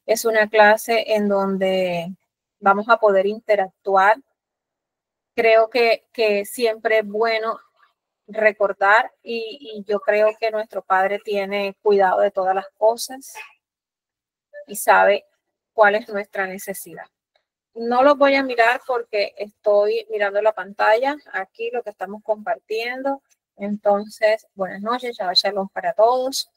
Es una clase en donde vamos a poder interactuar. Creo que siempre es bueno recordar y yo creo que nuestro Padre tiene cuidado de todas las cosas y sabe cuál es nuestra necesidad. No los voy a mirar porque estoy mirando la pantalla, aquí lo que estamos compartiendo. Entonces, buenas noches, Shabbat Shalom para todos.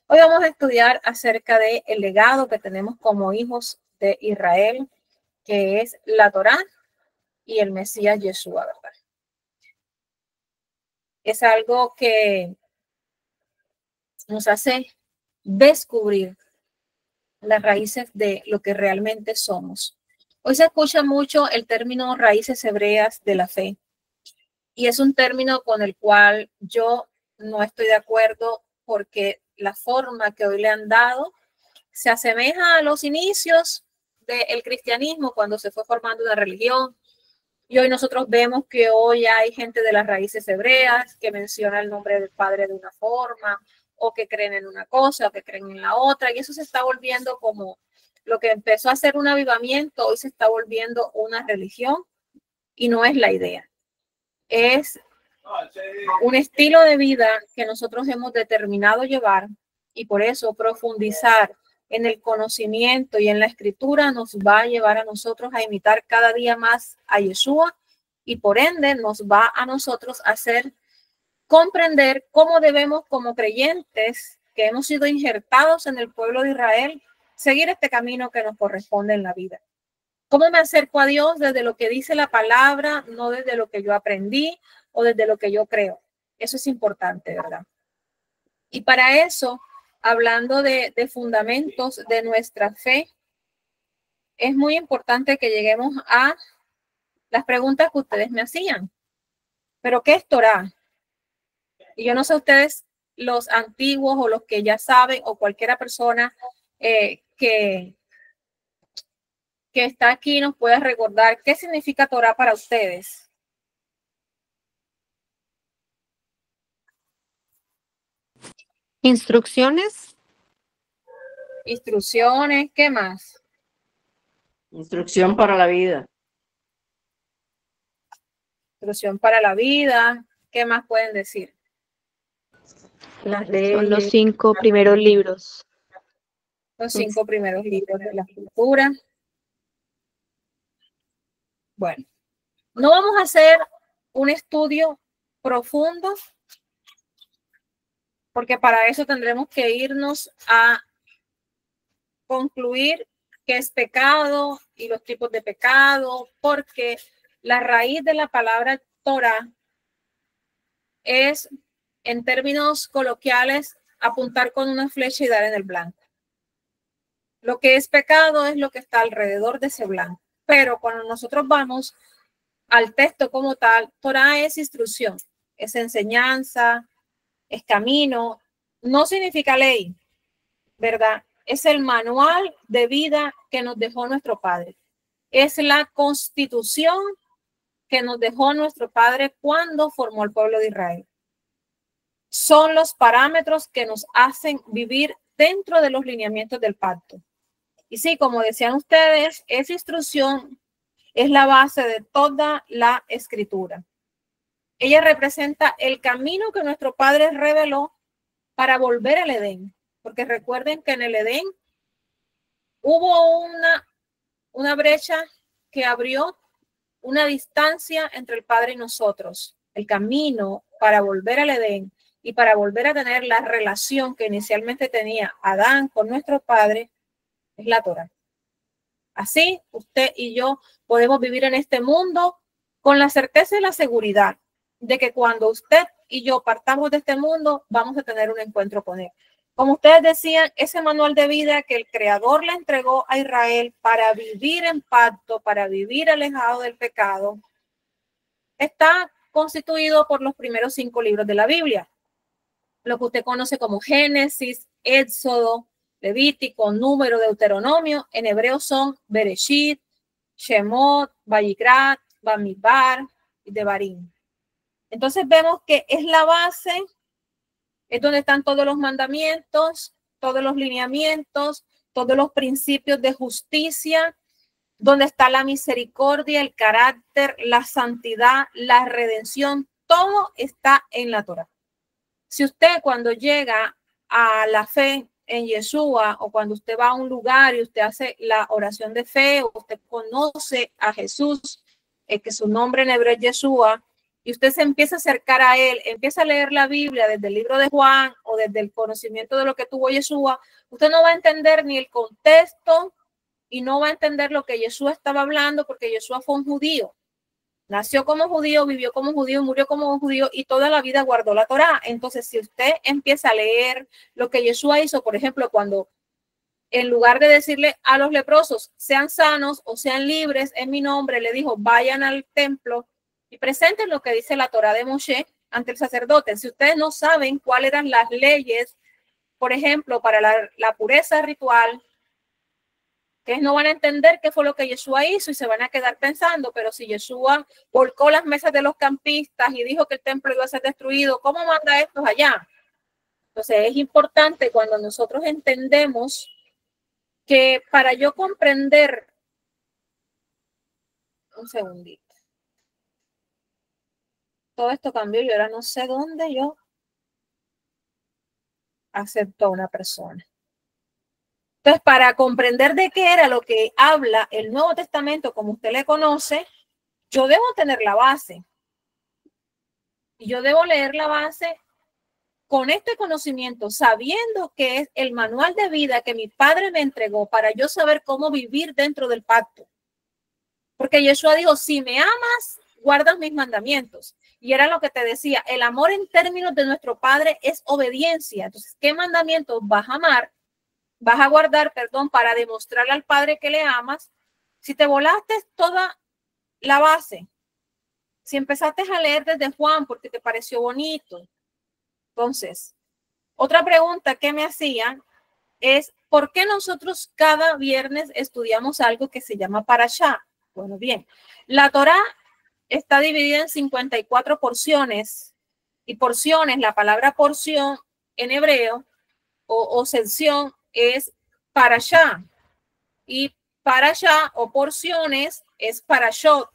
Hoy vamos a estudiar acerca del legado que tenemos como hijos de Israel, que es la Torá y el Mesías Yeshua, ¿verdad? Es algo que nos hace descubrir las raíces de lo que realmente somos. Hoy se escucha mucho el término raíces hebreas de la fe y es un término con el cual yo no estoy de acuerdo porque la forma que hoy le han dado se asemeja a los inicios del cristianismo cuando se fue formando una religión. Y hoy nosotros vemos que hoy hay gente de las raíces hebreas que menciona el nombre del Padre de una forma, o que creen en una cosa, o que creen en la otra, y eso se está volviendo como lo que empezó a ser un avivamiento, hoy se está volviendo una religión, y no es la idea. Es un estilo de vida que nosotros hemos determinado llevar, y por eso profundizar en el conocimiento y en la escritura nos va a llevar a nosotros a imitar cada día más a Yeshua y por ende nos va a nosotros a hacer comprender cómo debemos como creyentes que hemos sido injertados en el pueblo de Israel seguir este camino que nos corresponde en la vida. ¿Cómo me acerco a Dios? Desde lo que dice la palabra, no desde lo que yo aprendí o desde lo que yo creo. Eso es importante, ¿verdad? Y para eso, hablando de fundamentos de nuestra fe, es muy importante que lleguemos a las preguntas que ustedes me hacían. ¿Pero qué es Torah? Y yo no sé ustedes, los antiguos o los que ya saben, o cualquiera persona que está aquí nos puede recordar qué significa Torah para ustedes. Instrucciones. Instrucciones, ¿qué más? Instrucción para la vida. Instrucción para la vida, ¿qué más pueden decir? Las leyes. Son los 5 primeros libros. Los 5 primeros libros de la escritura. Bueno, no vamos a hacer un estudio profundo porque para eso tendremos que irnos a concluir qué es pecado y los tipos de pecado, porque la raíz de la palabra Torah es, en términos coloquiales, apuntar con una flecha y dar en el blanco. Lo que es pecado es lo que está alrededor de ese blanco. Pero cuando nosotros vamos al texto como tal, Torah es instrucción, es enseñanza, es camino, no significa ley, ¿verdad? Es el manual de vida que nos dejó nuestro Padre. Es la constitución que nos dejó nuestro Padre cuando formó el pueblo de Israel. Son los parámetros que nos hacen vivir dentro de los lineamientos del pacto. Y sí, como decían ustedes, esa instrucción es la base de toda la escritura. Ella representa el camino que nuestro Padre reveló para volver al Edén. Porque recuerden que en el Edén hubo una brecha que abrió una distancia entre el Padre y nosotros. El camino para volver al Edén y para volver a tener la relación que inicialmente tenía Adán con nuestro Padre es la Torah. Así, usted y yo podemos vivir en este mundo con la certeza y la seguridad de que cuando usted y yo partamos de este mundo, vamos a tener un encuentro con él. Como ustedes decían, ese manual de vida que el Creador le entregó a Israel para vivir en pacto, para vivir alejado del pecado, está constituido por los primeros 5 libros de la Biblia. Lo que usted conoce como Génesis, Éxodo, Levítico, Número, Deuteronomio, en hebreo son Bereshit, Shemot, Vayikra, Bamidbar y Devarim. Entonces vemos que es la base, es donde están todos los mandamientos, todos los lineamientos, todos los principios de justicia, donde está la misericordia, el carácter, la santidad, la redención, todo está en la Torá. Si usted cuando llega a la fe en Yeshua o cuando usted va a un lugar y usted hace la oración de fe o usted conoce a Jesús, que su nombre en hebreo es Yeshua, y usted se empieza a acercar a él, empieza a leer la Biblia desde el libro de Juan o desde el conocimiento de lo que tuvo Yeshua, usted no va a entender ni el contexto y no va a entender lo que Yeshua estaba hablando, porque Yeshua fue un judío. Nació como judío, vivió como judío, murió como judío y toda la vida guardó la Torá. Entonces, si usted empieza a leer lo que Yeshua hizo, por ejemplo, cuando en lugar de decirle a los leprosos, sean sanos o sean libres en mi nombre, le dijo, vayan al templo y presenten lo que dice la Torá de Moshe ante el sacerdote. Si ustedes no saben cuáles eran las leyes, por ejemplo, para la pureza ritual, ustedes no van a entender qué fue lo que Yeshua hizo y se van a quedar pensando, pero si Yeshua volcó las mesas de los campistas y dijo que el templo iba a ser destruido, ¿cómo manda estos allá? Entonces es importante cuando nosotros entendemos que para yo comprender, un segundito, todo esto cambió y ahora no sé dónde yo acepto a una persona. Entonces, para comprender de qué era lo que habla el Nuevo Testamento, como usted le conoce, yo debo tener la base. Y yo debo leer la base con este conocimiento, sabiendo que es el manual de vida que mi padre me entregó para yo saber cómo vivir dentro del pacto. Porque Yeshua dijo, si me amas, guardas mis mandamientos. Y era lo que te decía, el amor en términos de nuestro Padre es obediencia. Entonces, ¿qué mandamientos vas a amar? Vas a guardar, perdón, para demostrarle al Padre que le amas. Si te volaste toda la base, si empezaste a leer desde Juan porque te pareció bonito. Entonces, otra pregunta que me hacían es, ¿por qué nosotros cada viernes estudiamos algo que se llama Parashá? Bueno, bien, la Torá está dividida en 54 porciones y porciones, la palabra porción en hebreo o sección es Parashá y Parashá o porciones es Parashot,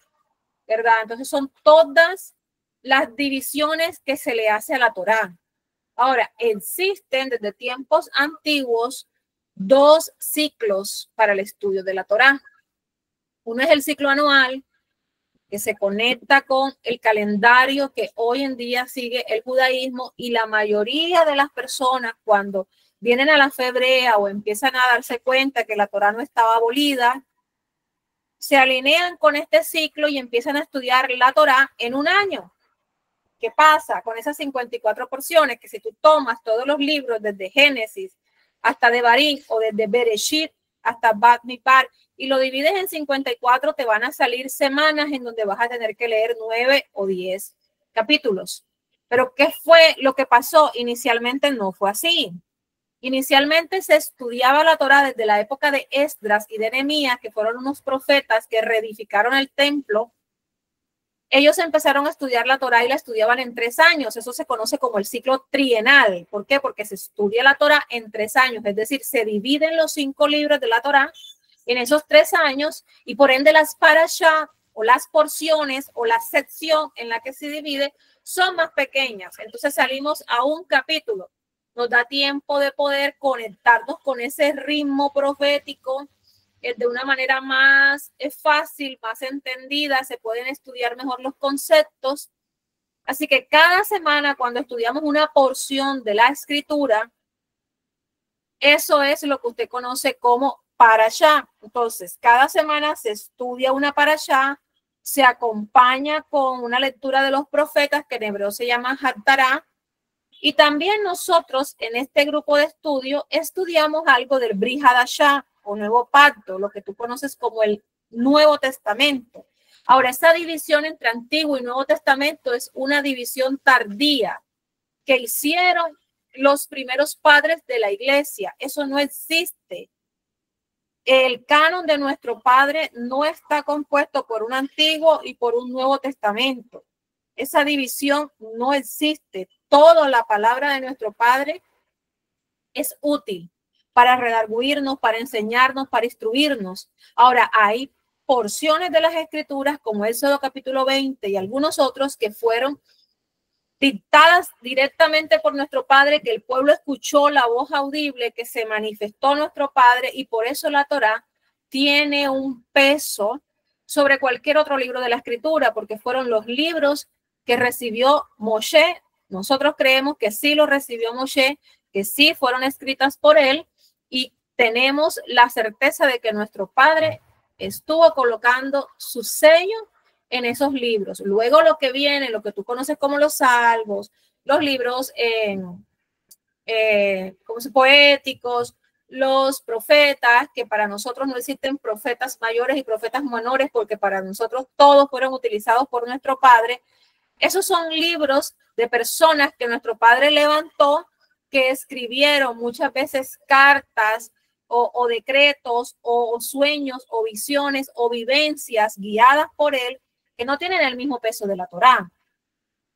¿verdad? Entonces son todas las divisiones que se le hace a la Torá. Ahora, existen desde tiempos antiguos 2 ciclos para el estudio de la Torá. Uno es el ciclo anual, que se conecta con el calendario que hoy en día sigue el judaísmo, y la mayoría de las personas cuando vienen a la fe hebrea o empiezan a darse cuenta que la Torá no estaba abolida, se alinean con este ciclo y empiezan a estudiar la Torá en un año. ¿Qué pasa con esas 54 porciones? Que si tú tomas todos los libros desde Génesis hasta Devarim o desde Bereshit hasta Bat Mipar y lo divides en 54, te van a salir semanas en donde vas a tener que leer 9 o 10 capítulos. Pero ¿qué fue lo que pasó? Inicialmente no fue así. Inicialmente se estudiaba la Torá desde la época de Esdras y de Nehemías, que fueron unos profetas que reedificaron el templo. Ellos empezaron a estudiar la Torá y la estudiaban en 3 años. Eso se conoce como el ciclo trienal. ¿Por qué? Porque se estudia la Torá en 3 años. Es decir, se dividen los 5 libros de la Torá en esos 3 años y por ende las parashá o las porciones o la sección en la que se divide son más pequeñas. Entonces salimos a un capítulo. Nos da tiempo de poder conectarnos con ese ritmo profético de una manera más fácil, más entendida, se pueden estudiar mejor los conceptos. Así que cada semana cuando estudiamos una porción de la escritura, eso es lo que usted conoce como parashá. Entonces, cada semana se estudia una parashá, se acompaña con una lectura de los profetas, que en hebreo se llama Haftará, y también nosotros en este grupo de estudio estudiamos algo del Brit Hadashá, o Nuevo Pacto, lo que tú conoces como el Nuevo Testamento. Ahora, esa división entre Antiguo y Nuevo Testamento es una división tardía que hicieron los primeros padres de la iglesia. Eso no existe. El canon de nuestro Padre no está compuesto por un Antiguo y por un Nuevo Testamento. Esa división no existe. Toda la palabra de nuestro Padre es útil. para redarguirnos, para enseñarnos, para instruirnos. Ahora, hay porciones de las Escrituras, como Éxodo capítulo 20 y algunos otros, que fueron dictadas directamente por nuestro Padre, que el pueblo escuchó la voz audible que se manifestó nuestro Padre, y por eso la Torá tiene un peso sobre cualquier otro libro de la Escritura, porque fueron los libros que recibió Moshe. Nosotros creemos que sí lo recibió Moshe, que sí fueron escritas por él, y tenemos la certeza de que nuestro Padre estuvo colocando su sello en esos libros. Luego lo que viene, lo que tú conoces como los salmos, los libros poéticos, los profetas, que para nosotros no existen profetas mayores y profetas menores, porque para nosotros todos fueron utilizados por nuestro Padre. Esos son libros de personas que nuestro Padre levantó, que escribieron muchas veces cartas o decretos o sueños o visiones o vivencias guiadas por él, que no tienen el mismo peso de la Torá.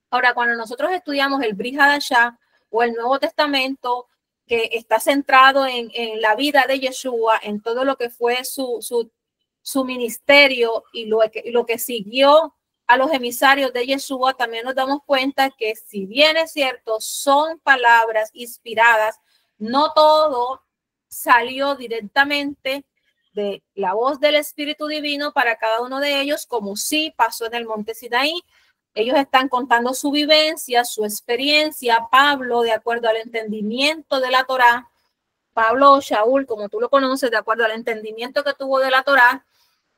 Ahora, cuando nosotros estudiamos el Brit Hadashah o el Nuevo Testamento, que está centrado en la vida de Yeshua, en todo lo que fue su ministerio y lo que siguió a los emisarios de Yeshua, también nos damos cuenta que, si bien es cierto, son palabras inspiradas, no todo salió directamente de la voz del Espíritu Divino para cada uno de ellos, como sí pasó en el monte Sinaí. Ellos están contando su vivencia, su experiencia. Pablo, de acuerdo al entendimiento de la Torá, Pablo Shaul, como tú lo conoces, de acuerdo al entendimiento que tuvo de la Torá,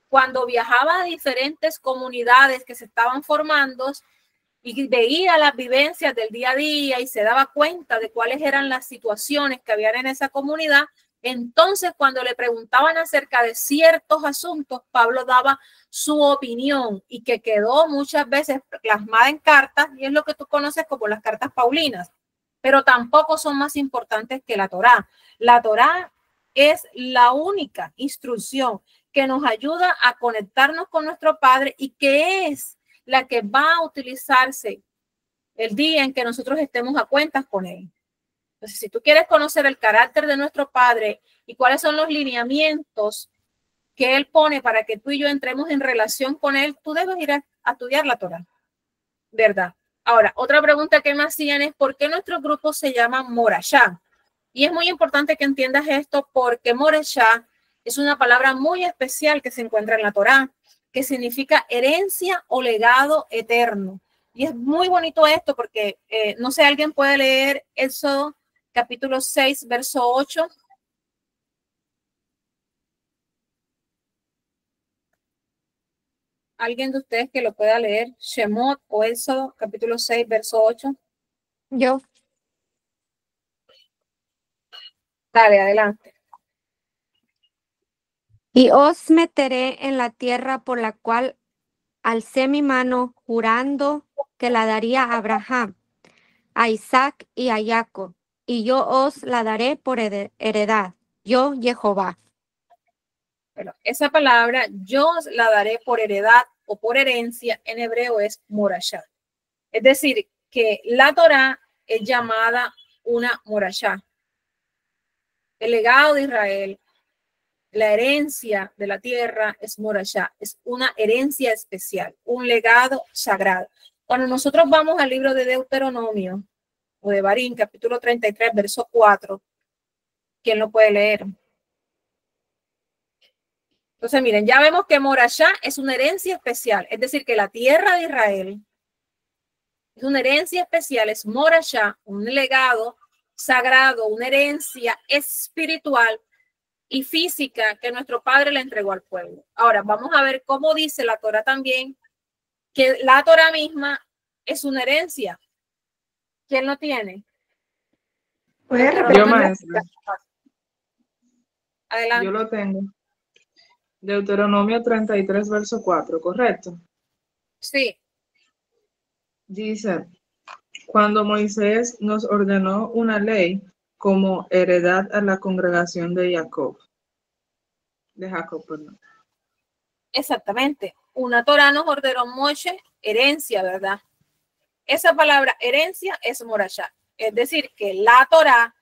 cuando viajaba a diferentes comunidades que se estaban formando y veía las vivencias del día a día y se daba cuenta de cuáles eran las situaciones que había en esa comunidad, entonces cuando le preguntaban acerca de ciertos asuntos, Pablo daba su opinión, y que quedó muchas veces plasmada en cartas, y es lo que tú conoces como las cartas paulinas, pero tampoco son más importantes que la Torá. La Torá es la única instrucción que nos ayuda a conectarnos con nuestro Padre, y que es la que va a utilizarse el día en que nosotros estemos a cuentas con él. Entonces, si tú quieres conocer el carácter de nuestro Padre y cuáles son los lineamientos que él pone para que tú y yo entremos en relación con él, tú debes ir a estudiar la Torá, ¿verdad? Ahora, otra pregunta que me hacían es: ¿por qué nuestro grupo se llama Morashá? Y es muy importante que entiendas esto, porque Morashá es una palabra muy especial que se encuentra en la Torá, que significa herencia o legado eterno. Y es muy bonito esto porque, no sé, ¿alguien puede leer Éxodo capítulo 6, verso 8? ¿Alguien de ustedes que lo pueda leer? Shemot o Éxodo capítulo 6, verso 8. Yo. Dale, adelante. Y os meteré en la tierra por la cual alcé mi mano, jurando que la daría a Abraham, a Isaac y a Jacob, y yo os la daré por heredad, yo Jehová. Bueno, esa palabra, yo os la daré por heredad o por herencia, en hebreo es morashá. Es decir, que la Torá es llamada una morashá. El legado de Israel, la herencia de la tierra, es morashá, es una herencia especial, un legado sagrado. Cuando nosotros vamos al libro de Deuteronomio o de Barín, capítulo 33, verso 4, ¿quién lo puede leer? Entonces, miren, ya vemos que morashá es una herencia especial, es decir, que la tierra de Israel es una herencia especial, es morashá, un legado sagrado, una herencia espiritual y física que nuestro Padre le entregó al pueblo. Ahora, vamos a ver cómo dice la Torá también, que la Torá misma es una herencia. ¿Quién lo tiene? Yo, maestra. Adelante. Yo lo tengo. Deuteronomio 33, verso 4, ¿correcto? Sí. Dice: cuando Moisés nos ordenó una ley como heredad a la congregación de Jacob. Perdón. Exactamente. Una Torá nos ordenó Moshe, herencia, ¿verdad? Esa palabra herencia es morashá. Es decir, que la Torá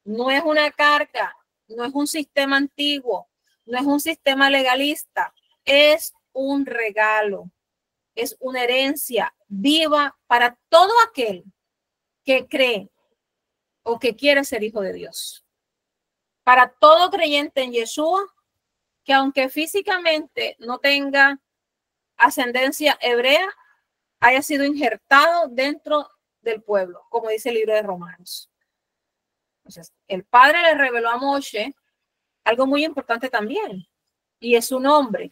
no es una carga no es un sistema antiguo, no es un sistema legalista, es un regalo, es una herencia viva para todo aquel que cree o que quiere ser hijo de Dios. Para todo creyente en Yeshua, que aunque físicamente no tenga ascendencia hebrea, haya sido injertado dentro del pueblo, como dice el libro de Romanos. Entonces, el Padre le reveló a Moshe algo muy importante también, y es su nombre.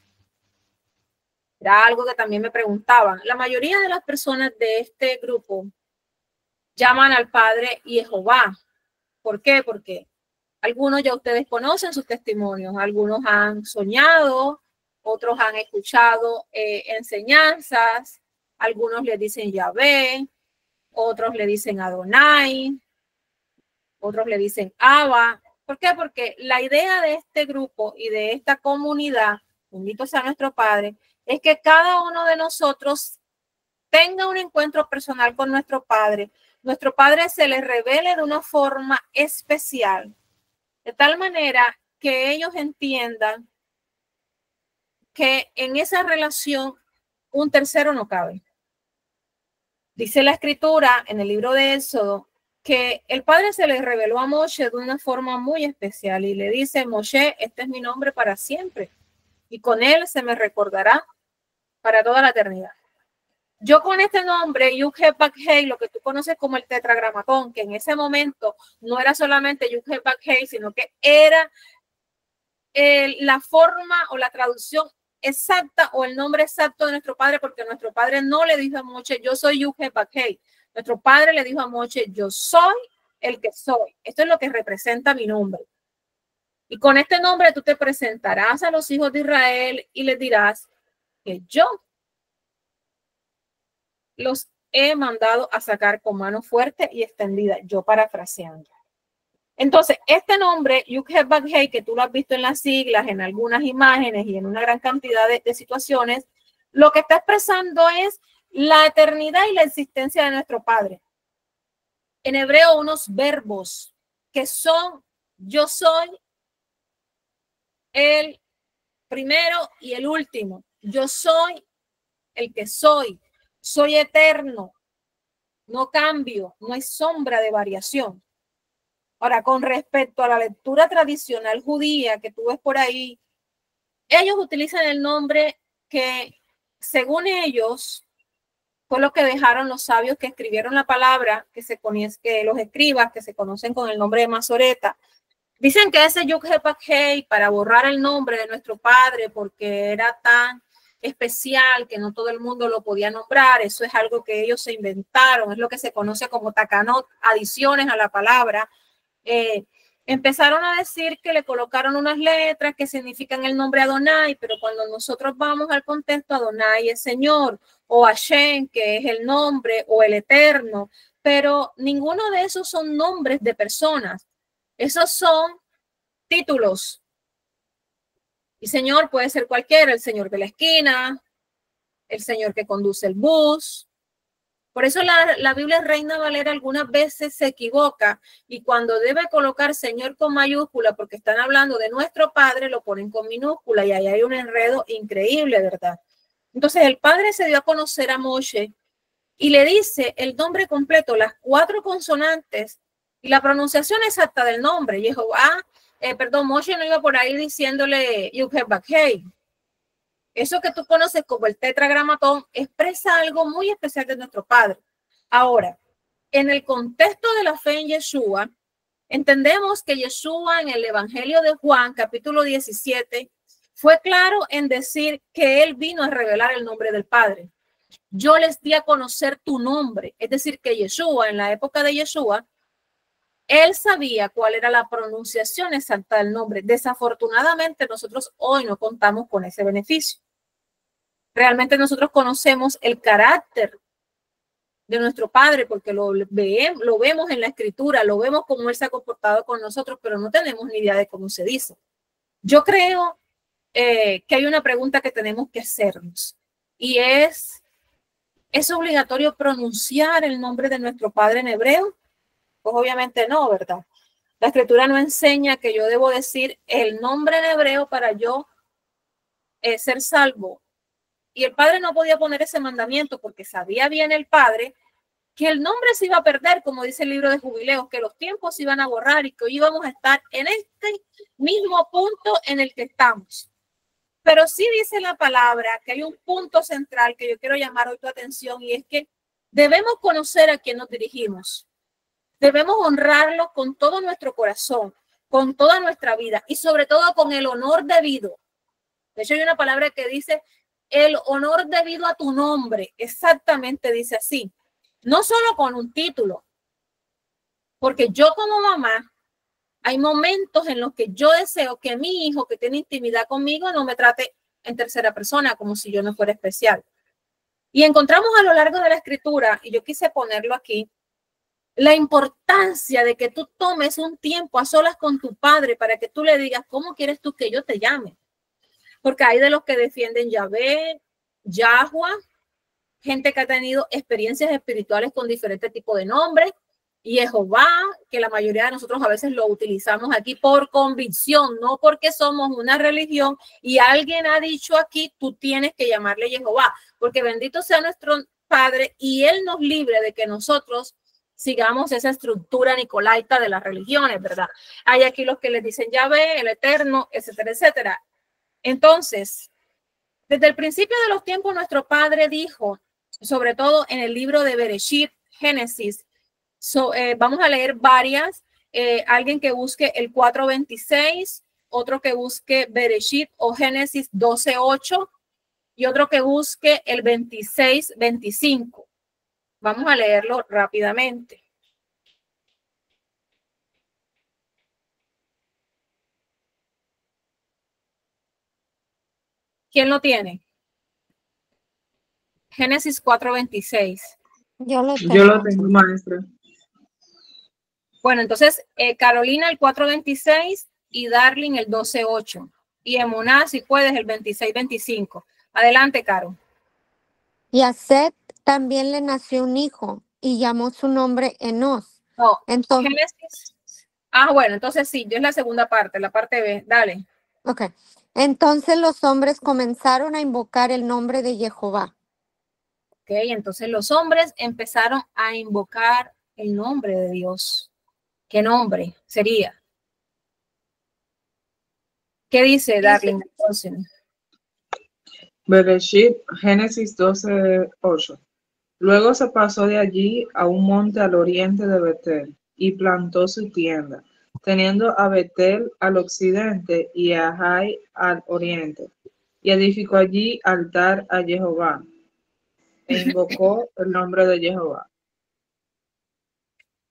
Era algo que también me preguntaban. La mayoría de las personas de este grupo llaman al Padre Jehová. ¿Por qué? Porque algunos ya ustedes conocen sus testimonios, algunos han soñado, otros han escuchado enseñanzas, algunos le dicen Yahvé, otros le dicen Adonai, otros le dicen Abba. ¿Por qué? Porque la idea de este grupo y de esta comunidad, bendito sea nuestro Padre, es que cada uno de nosotros tenga un encuentro personal con nuestro Padre. Nuestro Padre se les revele de una forma especial, de tal manera que ellos entiendan que en esa relación un tercero no cabe. Dice la Escritura en el libro de Éxodo que el Padre se le reveló a Moshe de una forma muy especial y le dice: Moshe, este es mi nombre para siempre y con él se me recordará para toda la eternidad. Yo con este nombre, Yud-Heh-Vav-Heh, lo que tú conoces como el tetragramatón, que en ese momento no era solamente Yud-Heh-Vav-Heh, sino que era la forma o la traducción exacta o el nombre exacto de nuestro Padre, porque nuestro Padre no le dijo a Moshe, yo soy Yud-Heh-Vav-Heh. Nuestro Padre le dijo a Moshe, yo soy el que soy. Esto es lo que representa mi nombre. Y con este nombre tú te presentarás a los hijos de Israel y les dirás que yo los he mandado a sacar con mano fuerte y extendida, yo parafraseando. Entonces, este nombre, Yud-Heh-Vav-Heh, que tú lo has visto en las siglas, en algunas imágenes y en una gran cantidad de situaciones, lo que está expresando es la eternidad y la existencia de nuestro Padre. En hebreo, unos verbos que son: yo soy el primero y el último. Yo soy el que soy. Soy eterno. No cambio. No hay sombra de variación. Ahora, con respecto a la lectura tradicional judía que tú ves por ahí, ellos utilizan el nombre que, según ellos, fue lo que dejaron los sabios que escribieron la palabra, que los escribas, que se conocen con el nombre de Masoreta. Dicen que ese Yud-Heh-Vav-Heh, para borrar el nombre de nuestro Padre, porque era tan especial que no todo el mundo lo podía nombrar, eso es algo que ellos se inventaron, es lo que se conoce como takanot, adiciones a la palabra. Empezaron a decir que le colocaron unas letras que significan el nombre Adonai, pero cuando nosotros vamos al contexto, Adonai es Señor, o Hashem, que es el nombre, o el Eterno, pero ninguno de esos son nombres de personas, esos son títulos. Y Señor puede ser cualquiera, el Señor de la esquina, el Señor que conduce el bus. Por eso la Biblia Reina Valera algunas veces se equivoca y cuando debe colocar Señor con mayúscula, porque están hablando de nuestro Padre, lo ponen con minúscula y ahí hay un enredo increíble, ¿verdad? Entonces el Padre se dio a conocer a Moshe y le dice el nombre completo, las 4 consonantes y la pronunciación exacta del nombre. Moshe no iba por ahí diciéndole Yud-Heh-Vav-Heh. Eso que tú conoces como el tetragramatón expresa algo muy especial de nuestro Padre. Ahora, en el contexto de la fe en Yeshua, entendemos que Yeshua en el Evangelio de Juan, capítulo 17, fue claro en decir que él vino a revelar el nombre del Padre. Yo les di a conocer tu nombre. Es decir, que Yeshua, en la época de Yeshua, él sabía cuál era la pronunciación exacta del nombre. Desafortunadamente, nosotros hoy no contamos con ese beneficio. Realmente nosotros conocemos el carácter de nuestro Padre porque lo vemos en la Escritura, lo vemos cómo Él se ha comportado con nosotros, pero no tenemos ni idea de cómo se dice. Yo creo que hay una pregunta que tenemos que hacernos y ¿es obligatorio pronunciar el nombre de nuestro Padre en hebreo? Pues obviamente no, ¿verdad? La escritura no enseña que yo debo decir el nombre en hebreo para yo ser salvo. Y el padre no podía poner ese mandamiento porque sabía bien el padre que el nombre se iba a perder, como dice el libro de Jubileos, que los tiempos se iban a borrar y que hoy íbamos a estar en este mismo punto en el que estamos. Pero sí dice la palabra que hay un punto central que yo quiero llamar hoy tu atención, y es que debemos conocer a quién nos dirigimos. Debemos honrarlo con todo nuestro corazón, con toda nuestra vida y sobre todo con el honor debido. De hecho, hay una palabra que dice el honor debido a tu nombre. Exactamente dice así. No solo con un título, porque yo como mamá, hay momentos en los que yo deseo que mi hijo que tiene intimidad conmigo no me trate en tercera persona como si yo no fuera especial. Y encontramos a lo largo de la escritura, y yo quise ponerlo aquí, la importancia de que tú tomes un tiempo a solas con tu padre para que tú le digas cómo quieres tú que yo te llame. Porque hay de los que defienden Yahvé, Yahua, gente que ha tenido experiencias espirituales con diferentes tipos de nombres, y Jehová, que la mayoría de nosotros a veces lo utilizamos aquí por convicción, no porque somos una religión y alguien ha dicho aquí, tú tienes que llamarle Jehová, porque bendito sea nuestro Padre y Él nos libre de que nosotros sigamos esa estructura nicolaita de las religiones, ¿verdad? Hay aquí los que les dicen Yahvé, el Eterno, etcétera, etcétera. Entonces, desde el principio de los tiempos, nuestro Padre dijo, sobre todo en el libro de Bereshit, Génesis, vamos a leer varias, alguien que busque el 4:26, otro que busque Bereshit o Génesis 12:8 y otro que busque el 26:25. Vamos a leerlo rápidamente. ¿Quién lo tiene? Génesis 4:26. Yo lo Yo lo tengo. tengo, maestra. Bueno, entonces Carolina el 4:26 y Darling el 12:8. Y Emuná, si puedes, el 26:25. Adelante, Caro. Y a Set también le nació un hijo y llamó su nombre Enos. No, Entonces, Génesis. Ah, bueno, entonces sí, yo es la segunda parte, la parte B. Dale. ok. Entonces los hombres comenzaron a invocar el nombre de Jehová. Ok, entonces los hombres empezaron a invocar el nombre de Dios. ¿Qué nombre sería? ¿Qué dice Darling? Entonces, Bereshit, Génesis 12:8. Luego se pasó de allí a un monte al oriente de Betel y plantó su tienda, teniendo a Betel al occidente y a Jai al oriente, y edificó allí altar a Jehová, e invocó el nombre de Jehová.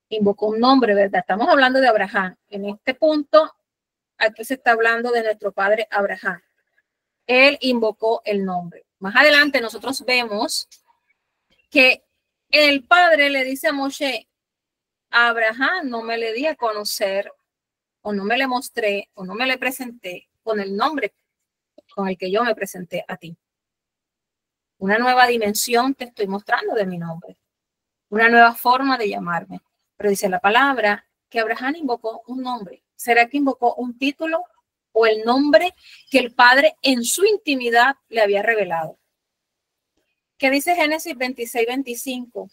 invocó un nombre, ¿verdad? Estamos hablando de Abraham. En este punto, aquí se está hablando de nuestro padre Abraham. Él invocó el nombre. Más adelante nosotros vemos que el padre le dice a Moshe, a Abraham no me le di a conocer, o no me le mostré, o no me le presenté con el nombre con el que yo me presenté a ti. Una nueva dimensión te estoy mostrando de mi nombre, una nueva forma de llamarme. Pero dice la palabra que Abraham invocó un nombre. ¿Será que invocó un título o el nombre que el Padre en su intimidad le había revelado? ¿Qué dice Génesis 26:25?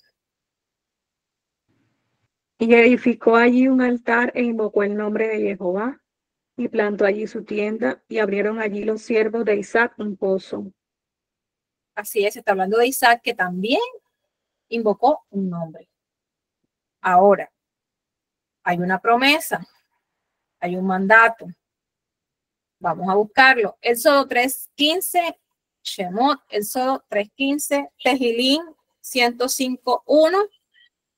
Y edificó allí un altar e invocó el nombre de Jehová, y plantó allí su tienda, y abrieron allí los siervos de Isaac un pozo. Así es, está hablando de Isaac, que también invocó un nombre. Ahora, hay una promesa, hay un mandato. Vamos a buscarlo. Éxodo 3:15, Shemot, Éxodo 3:15, Tehilín 105:1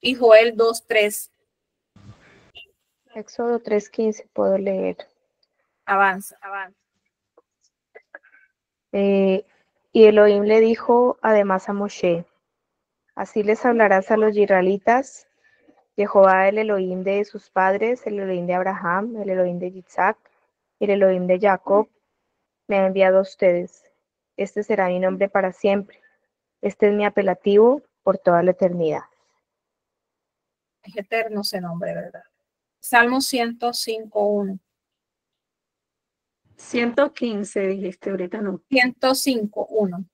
y Joel 2:3. Éxodo 3:15 puedo leer. Avanza. Y Elohim le dijo además a Moshe, así les hablarás a los israelitas, Jehová el Elohim de sus padres, el Elohim de Abraham, el Elohim de Isaac y el Elohim de Jacob, me ha enviado a ustedes. Este será mi nombre para siempre. Este es mi apelativo por toda la eternidad. Es eterno ese nombre, ¿verdad? Salmo 105:1. 115 dijiste, ahorita no. 105:1.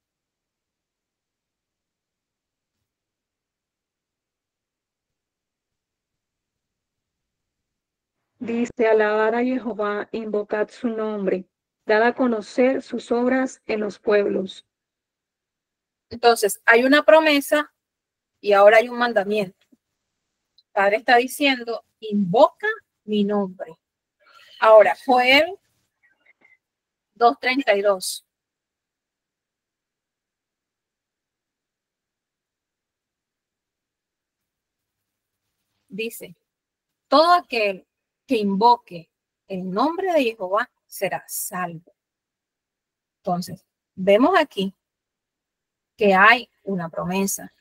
Dice, alabad a Jehová, invocad su nombre, dad a conocer sus obras en los pueblos. Entonces, hay una promesa y ahora hay un mandamiento. El Padre está diciendo, invoca mi nombre. Ahora, Joel 2:32. Dice, todo aquel que invoque el nombre de Jehová será salvo. Entonces, vemos aquí que hay una promesa.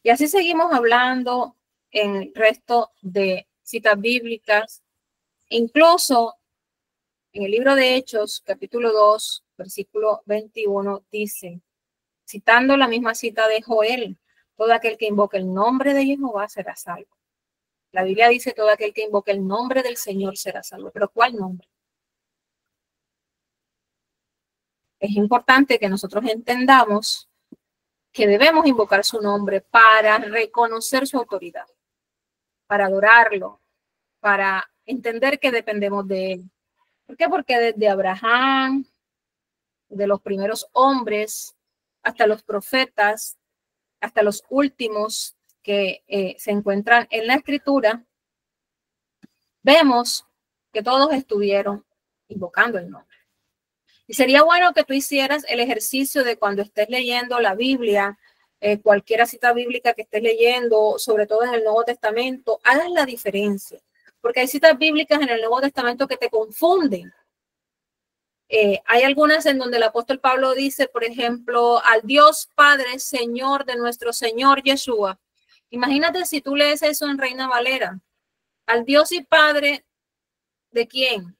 Y así seguimos hablando en el resto de citas bíblicas. Incluso en el libro de Hechos, capítulo 2, versículo 21, dice, citando la misma cita de Joel, todo aquel que invoque el nombre de Jehová será salvo. La Biblia dice, todo aquel que invoque el nombre del Señor será salvo. ¿Pero cuál nombre? Es importante que nosotros entendamos que debemos invocar su nombre para reconocer su autoridad, para adorarlo, para entender que dependemos de él. ¿Por qué? Porque desde Abraham, de los primeros hombres, hasta los profetas, hasta los últimos que se encuentran en la Escritura, vemos que todos estuvieron invocando el nombre. Y sería bueno que tú hicieras el ejercicio de cuando estés leyendo la Biblia, cualquier cita bíblica que estés leyendo, sobre todo en el Nuevo Testamento, hagas la diferencia. Porque hay citas bíblicas en el Nuevo Testamento que te confunden. Hay algunas en donde el apóstol Pablo dice, por ejemplo, al Dios Padre, Señor de nuestro Señor Yeshua. Imagínate si tú lees eso en Reina Valera. Al Dios y Padre, ¿de quién?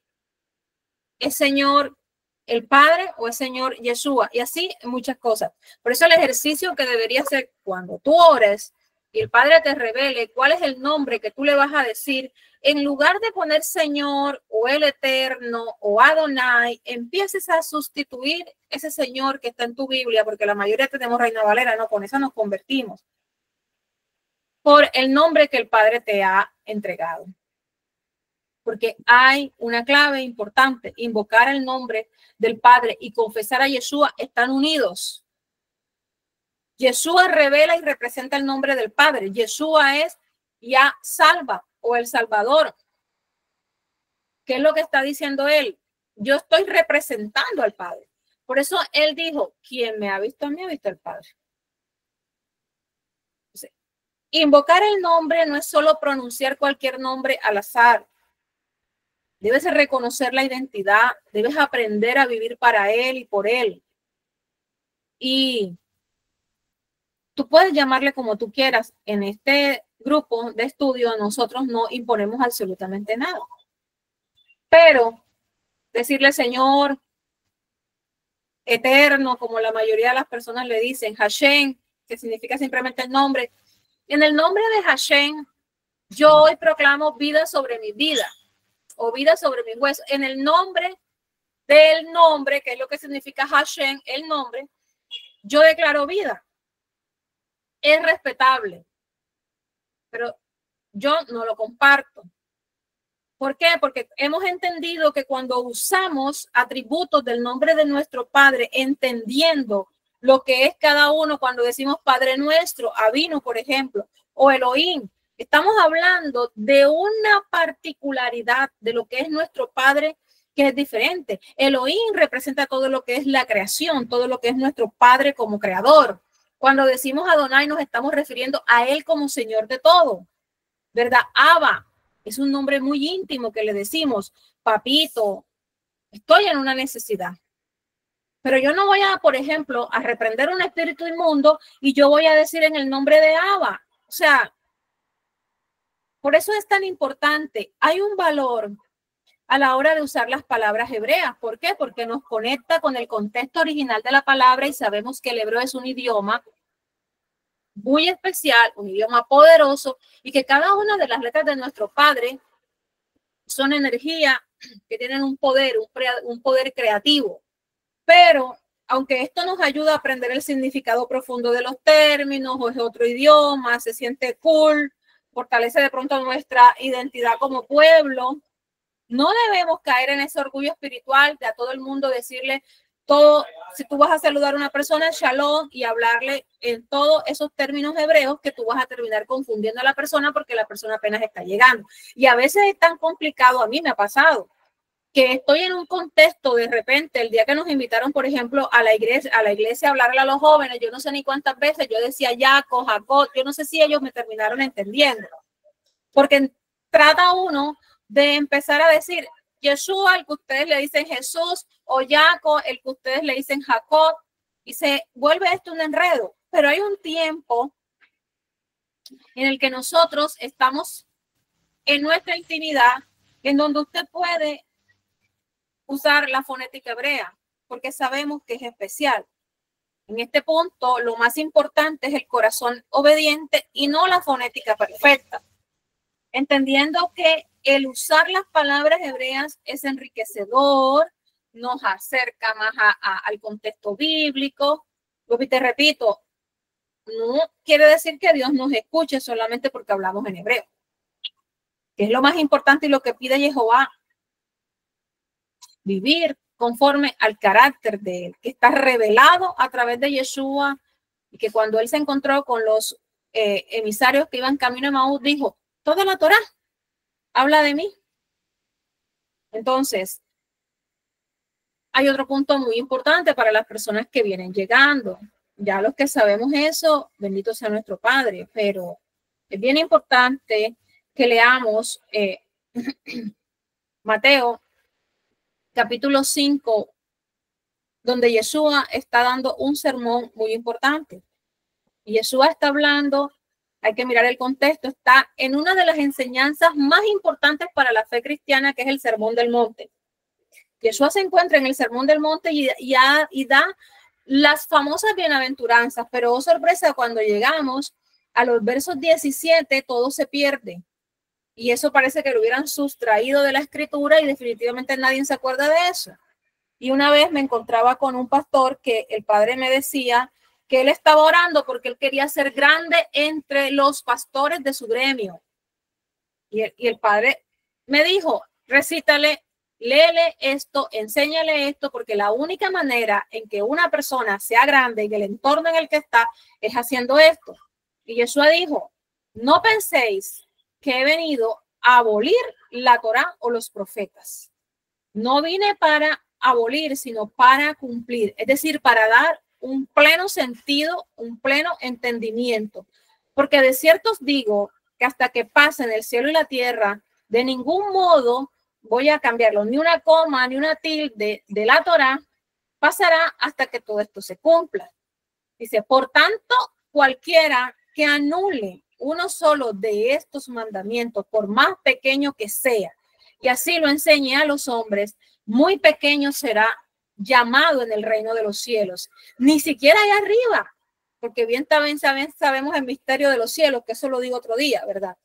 ¿Es Señor el Padre o es Señor Yeshua? Y así muchas cosas. Por eso el ejercicio que debería hacer cuando tú ores y el Padre te revele cuál es el nombre que tú le vas a decir, en lugar de poner Señor o el Eterno o Adonai, empieces a sustituir ese Señor que está en tu Biblia, porque la mayoría tenemos Reina Valera, no, con esa nos convertimos, por el nombre que el Padre te ha entregado. Porque hay una clave importante, invocar el nombre del Padre y confesar a Yeshua están unidos. Yeshua revela y representa el nombre del Padre. Yeshua es ya salva o el Salvador. ¿Qué es lo que está diciendo él? Yo estoy representando al Padre. Por eso él dijo, quien me ha visto a mí, ha visto al Padre. Entonces, invocar el nombre no es solo pronunciar cualquier nombre al azar. Debes reconocer la identidad, debes aprender a vivir para él y por él. Y tú puedes llamarle como tú quieras. En este grupo de estudio nosotros no imponemos absolutamente nada. Pero decirle Señor eterno, como la mayoría de las personas le dicen, Hashem, que significa simplemente el nombre. En el nombre de Hashem, yo hoy proclamo vida sobre mi vida o vida sobre mi hueso. En el nombre del nombre, que es lo que significa Hashem, el nombre, yo declaro vida. Es respetable, pero yo no lo comparto. ¿Por qué? Porque hemos entendido que cuando usamos atributos del nombre de nuestro Padre, entendiendo lo que es cada uno, cuando decimos Padre nuestro, Avinu, por ejemplo, o Elohim, estamos hablando de una particularidad de lo que es nuestro Padre que es diferente. Elohim representa todo lo que es la creación, todo lo que es nuestro Padre como creador. Cuando decimos Adonai nos estamos refiriendo a él como Señor de todo, ¿verdad? Abba es un nombre muy íntimo que le decimos, papito, estoy en una necesidad. Pero yo no voy a, por ejemplo, a reprender un espíritu inmundo y yo voy a decir en el nombre de Abba. O sea, por eso es tan importante. Hay un valor a la hora de usar las palabras hebreas. ¿Por qué? Porque nos conecta con el contexto original de la palabra y sabemos que el hebreo es un idioma muy especial, un idioma poderoso, y que cada una de las letras de nuestro Padre son energía que tienen un poder creativo. Pero aunque esto nos ayuda a aprender el significado profundo de los términos, o es otro idioma, se siente cool, fortalece de pronto nuestra identidad como pueblo, no debemos caer en ese orgullo espiritual de a todo el mundo decirle todo. Si tú vas a saludar a una persona, shalom, y hablarle en todos esos términos hebreos, que tú vas a terminar confundiendo a la persona porque la persona apenas está llegando. Y a veces es tan complicado, a mí me ha pasado, que estoy en un contexto de repente, el día que nos invitaron, por ejemplo, a la iglesia a hablarle a los jóvenes, yo no sé ni cuántas veces yo decía Jacob, Jacob, yo no sé si ellos me terminaron entendiendo, porque trata uno de empezar a decir Yeshua, el que ustedes le dicen Jesús, o Jacob, el que ustedes le dicen Jacob, y se vuelve esto un enredo. Pero hay un tiempo en el que nosotros estamos en nuestra intimidad, en donde usted puede usar la fonética hebrea, porque sabemos que es especial. En este punto, lo más importante es el corazón obediente y no la fonética perfecta, entendiendo que el usar las palabras hebreas es enriquecedor, nos acerca más al contexto bíblico. Y te repito, no quiere decir que Dios nos escuche solamente porque hablamos en hebreo, que es lo más importante y lo que pide Jehová: vivir conforme al carácter de él, que está revelado a través de Yeshua, y que cuando él se encontró con los emisarios que iban camino a Maús, dijo: toda la Torá habla de mí. Entonces, hay otro punto muy importante para las personas que vienen llegando. Ya los que sabemos eso, bendito sea nuestro Padre, pero es bien importante que leamos Mateo capítulo 5, donde Yeshua está dando un sermón muy importante. Y Yeshua está hablando, hay que mirar el contexto, está en una de las enseñanzas más importantes para la fe cristiana, que es el Sermón del Monte. Yeshua se encuentra en el Sermón del Monte y da las famosas bienaventuranzas, pero oh sorpresa, cuando llegamos a los versos 17, todo se pierde. Y eso parece que lo hubieran sustraído de la escritura y definitivamente nadie se acuerda de eso. Y una vez me encontraba con un pastor que el padre me decía que él estaba orando porque él quería ser grande entre los pastores de su gremio. Y el padre me dijo: recítale, léele esto, enséñale esto, porque la única manera en que una persona sea grande en el entorno en el que está es haciendo esto. Y Yeshua dijo: no penséis que he venido a abolir la Torá o los profetas. No vine para abolir, sino para cumplir, es decir, para dar un pleno sentido, un pleno entendimiento. Porque de cierto os digo que hasta que pasen el cielo y la tierra, de ningún modo voy a cambiarlo, ni una coma, ni una tilde de la Torá pasará hasta que todo esto se cumpla. Dice: por tanto, cualquiera que anule uno solo de estos mandamientos, por más pequeño que sea, y así lo enseñe a los hombres, muy pequeño será llamado en el reino de los cielos. Ni siquiera allá arriba, porque bien también sabemos el misterio de los cielos, que eso lo digo otro día, ¿verdad?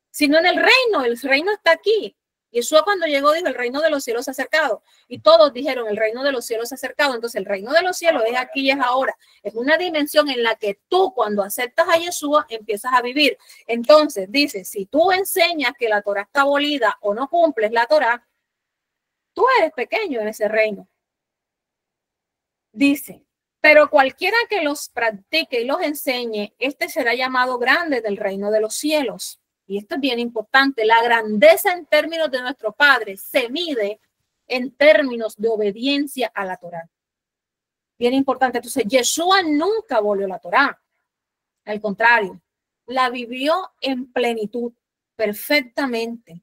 Sino en el reino está aquí. Yeshua cuando llegó dijo: el reino de los cielos se ha acercado. Y todos dijeron: el reino de los cielos se ha acercado. Entonces el reino de los cielos es aquí y es ahora. Es una dimensión en la que tú, cuando aceptas a Yeshua, empiezas a vivir. Entonces dice: si tú enseñas que la Torá está abolida o no cumples la Torá, tú eres pequeño en ese reino. Dice: pero cualquiera que los practique y los enseñe, este será llamado grande del reino de los cielos. Y esto es bien importante. La grandeza en términos de nuestro Padre se mide en términos de obediencia a la Torá. Bien importante. Entonces, Yeshua nunca abolió la Torá. Al contrario, la vivió en plenitud, perfectamente.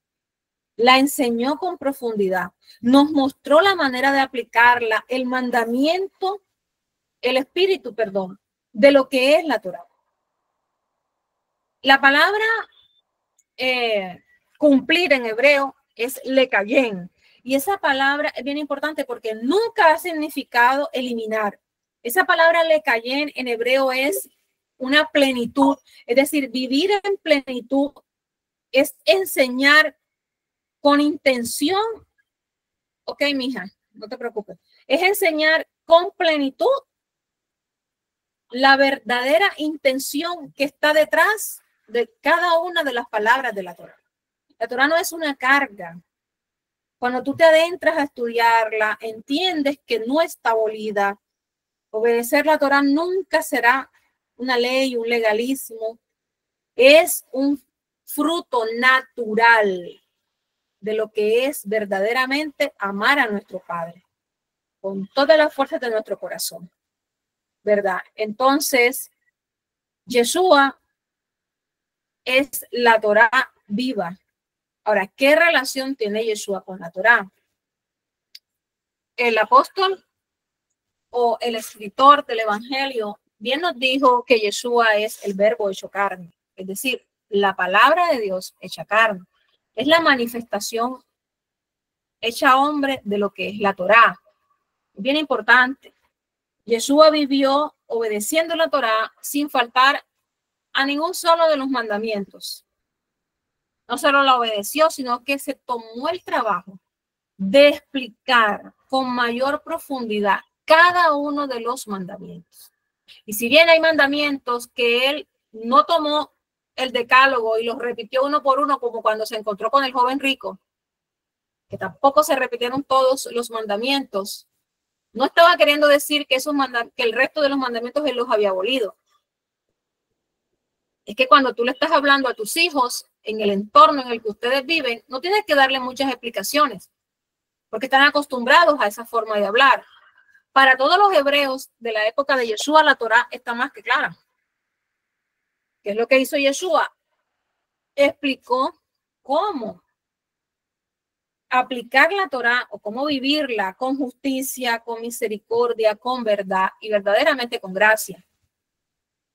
La enseñó con profundidad. Nos mostró la manera de aplicarla, el mandamiento, el espíritu, perdón, de lo que es la Torá. La palabra cumplir en hebreo es lekayen, y esa palabra es bien importante porque nunca ha significado eliminar. Esa palabra lekayen en hebreo es una plenitud. Es decir, vivir en plenitud es enseñar con intención. Ok, mija, no te preocupes. Es enseñar con plenitud la verdadera intención que está detrás de cada una de las palabras de la Torá. La Torá no es una carga. Cuando tú te adentras a estudiarla, entiendes que no está abolida. Obedecer la Torá nunca será una ley, un legalismo. Es un fruto natural de lo que es verdaderamente amar a nuestro Padre con todas las fuerzas de nuestro corazón, ¿verdad? Entonces, Yeshua es la Torá viva. Ahora, ¿qué relación tiene Yeshua con la Torá? El apóstol o el escritor del Evangelio bien nos dijo que Yeshua es el verbo hecho carne, es decir, la palabra de Dios hecha carne. Es la manifestación hecha hombre de lo que es la Torá. Bien importante. Yeshua vivió obedeciendo la Torá sin faltar a ningún solo de los mandamientos. No solo la obedeció, sino que se tomó el trabajo de explicar con mayor profundidad cada uno de los mandamientos. Y si bien hay mandamientos que él no tomó el decálogo y los repitió uno por uno, como cuando se encontró con el joven rico, que tampoco se repitieron todos los mandamientos, no estaba queriendo decir que el resto de los mandamientos él los había abolido. Es que cuando tú le estás hablando a tus hijos en el entorno en el que ustedes viven, no tienes que darle muchas explicaciones, porque están acostumbrados a esa forma de hablar. Para todos los hebreos de la época de Yeshua, la Torá está más que clara. ¿Qué es lo que hizo Yeshua? Explicó cómo aplicar la Torá o cómo vivirla con justicia, con misericordia, con verdad y verdaderamente con gracia.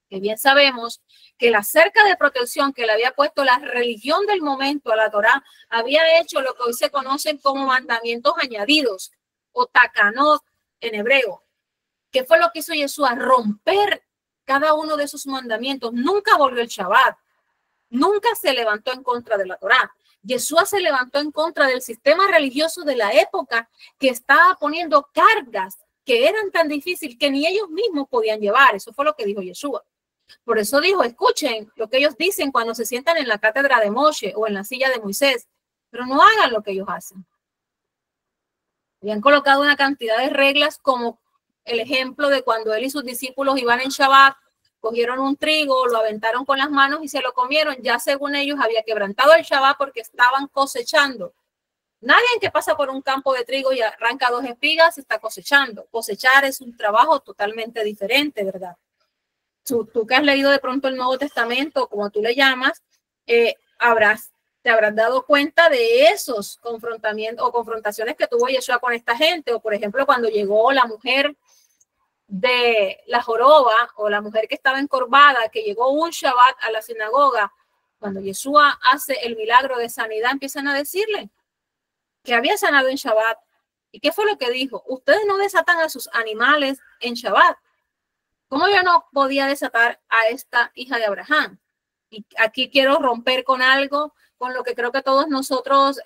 Que bien sabemos que la cerca de protección que le había puesto la religión del momento a la Torá había hecho lo que hoy se conocen como mandamientos añadidos o takanot en hebreo. ¿Qué fue lo que hizo Yeshua? Romper cada uno de esos mandamientos. Nunca volvió el Shabbat. Nunca se levantó en contra de la Torá. Yeshua se levantó en contra del sistema religioso de la época que estaba poniendo cargas que eran tan difíciles que ni ellos mismos podían llevar. Eso fue lo que dijo Yeshua. Por eso dijo, escuchen lo que ellos dicen cuando se sientan en la cátedra de Moshe o en la silla de Moisés, pero no hagan lo que ellos hacen. Habían colocado una cantidad de reglas como el ejemplo de cuando él y sus discípulos iban en Shabbat, cogieron un trigo, lo aventaron con las manos y se lo comieron. Ya según ellos había quebrantado el Shabbat porque estaban cosechando. Nadie que pasa por un campo de trigo y arranca 2 espigas está cosechando. Cosechar es un trabajo totalmente diferente, ¿verdad? Tú que has leído de pronto el Nuevo Testamento, como tú le llamas, te habrás dado cuenta de esos confrontamientos o confrontaciones que tuvo Yeshua con esta gente. O por ejemplo, cuando llegó la mujer de la joroba o la mujer que estaba encorvada, que llegó un Shabbat a la sinagoga, cuando Yeshua hace el milagro de sanidad, empiezan a decirle que había sanado en Shabbat. ¿Y qué fue lo que dijo? Ustedes no desatan a sus animales en Shabbat. ¿Cómo yo no podía desatar a esta hija de Abraham? Y aquí quiero romper con algo, con lo que creo que todos nosotros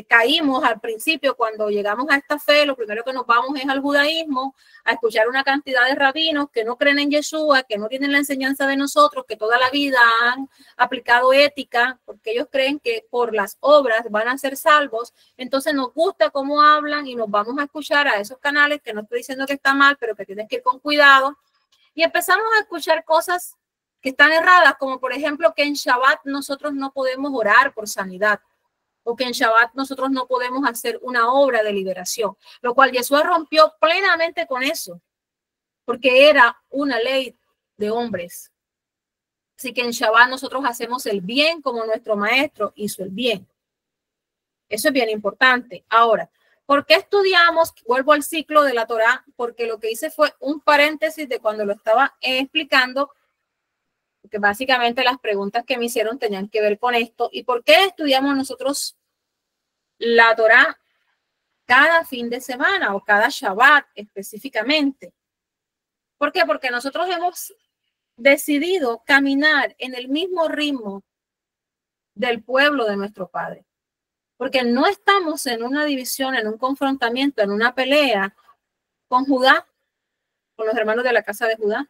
caímos al principio cuando llegamos a esta fe. Lo primero que nos vamos es al judaísmo, a escuchar una cantidad de rabinos que no creen en Yeshua, que no tienen la enseñanza de nosotros, que toda la vida han aplicado ética, porque ellos creen que por las obras van a ser salvos. Entonces nos gusta cómo hablan y nos vamos a escuchar a esos canales, que no estoy diciendo que está mal, pero que tienes que ir con cuidado. Y empezamos a escuchar cosas que están erradas, como por ejemplo que en Shabbat nosotros no podemos orar por sanidad, o que en Shabbat nosotros no podemos hacer una obra de liberación, lo cual Yeshua rompió plenamente con eso, porque era una ley de hombres. Así que en Shabbat nosotros hacemos el bien como nuestro maestro hizo el bien. Eso es bien importante. Ahora, ¿por qué estudiamos? Vuelvo al ciclo de la Torá, porque lo que hice fue un paréntesis de cuando lo estaba explicando, porque básicamente las preguntas que me hicieron tenían que ver con esto. ¿Y por qué estudiamos nosotros la Torá cada fin de semana o cada Shabbat específicamente? ¿Por qué? Porque nosotros hemos decidido caminar en el mismo ritmo del pueblo de nuestro Padre. Porque no estamos en una división, en un confrontamiento, en una pelea con Judá, con los hermanos de la casa de Judá.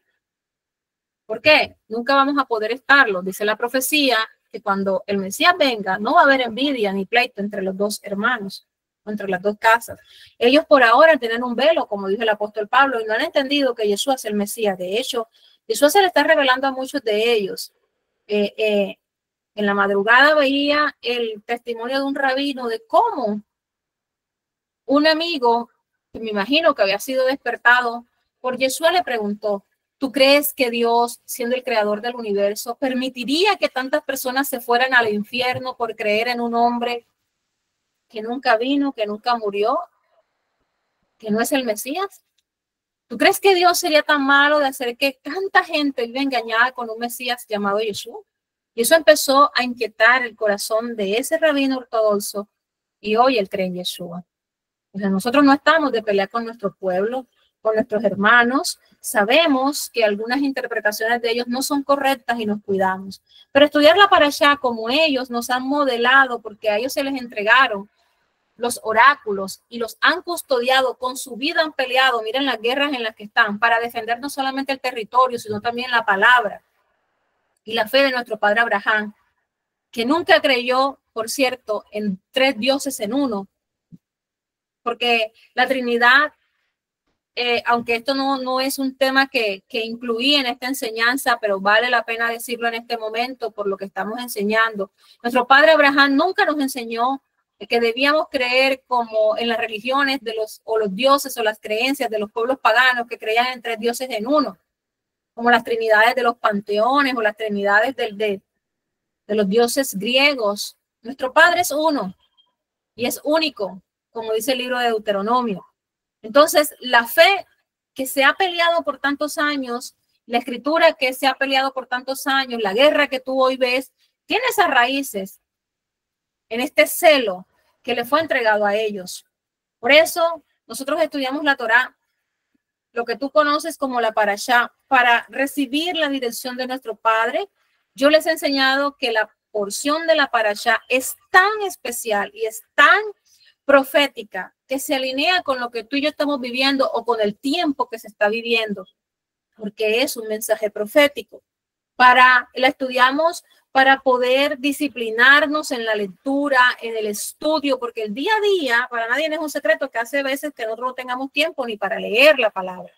¿Por qué? Nunca vamos a poder estarlo. Dice la profecía que cuando el Mesías venga, no va a haber envidia ni pleito entre los dos hermanos, entre las dos casas. Ellos por ahora tienen un velo, como dijo el apóstol Pablo, y no han entendido que Jesús es el Mesías. De hecho, Jesús se le está revelando a muchos de ellos. En la madrugada veía el testimonio de un rabino de cómo un amigo, que me imagino que había sido despertado por Jesús, le preguntó: ¿tú crees que Dios, siendo el creador del universo, permitiría que tantas personas se fueran al infierno por creer en un hombre que nunca vino, que nunca murió, que no es el Mesías? ¿Tú crees que Dios sería tan malo de hacer que tanta gente viva engañada con un Mesías llamado Jesús? Y eso empezó a inquietar el corazón de ese rabino ortodoxo, y hoy él cree en Yeshua. O sea, nosotros no estamos de pelear con nuestro pueblo, con nuestros hermanos. Sabemos que algunas interpretaciones de ellos no son correctas y nos cuidamos. Pero estudiar la parashá como ellos nos han modelado, porque a ellos se les entregaron los oráculos y los han custodiado, con su vida han peleado. Miren las guerras en las que están para defender no solamente el territorio, sino también la palabra y la fe de nuestro padre Abraham, que nunca creyó, por cierto, en 3 dioses en uno, porque la Trinidad, aunque esto no es un tema que incluí en esta enseñanza, pero vale la pena decirlo en este momento por lo que estamos enseñando. Nuestro padre Abraham nunca nos enseñó que debíamos creer como en las religiones de los dioses o las creencias de los pueblos paganos que creían en 3 dioses en uno, como las trinidades de los panteones o las trinidades de los dioses griegos. Nuestro Padre es uno y es único, como dice el libro de Deuteronomio. Entonces, la fe que se ha peleado por tantos años, la escritura que se ha peleado por tantos años, la guerra que tú hoy ves, tiene esas raíces en este celo que le fue entregado a ellos. Por eso, nosotros estudiamos la Torá, lo que tú conoces como la parashá, para recibir la dirección de nuestro Padre. Yo les he enseñado que la porción de la parashá es tan especial y es tan profética que se alinea con lo que tú y yo estamos viviendo o con el tiempo que se está viviendo, porque es un mensaje profético. La estudiamos para poder disciplinarnos en la lectura, en el estudio, porque el día a día, para nadie es un secreto que hace veces que nosotros no tengamos tiempo ni para leer la palabra,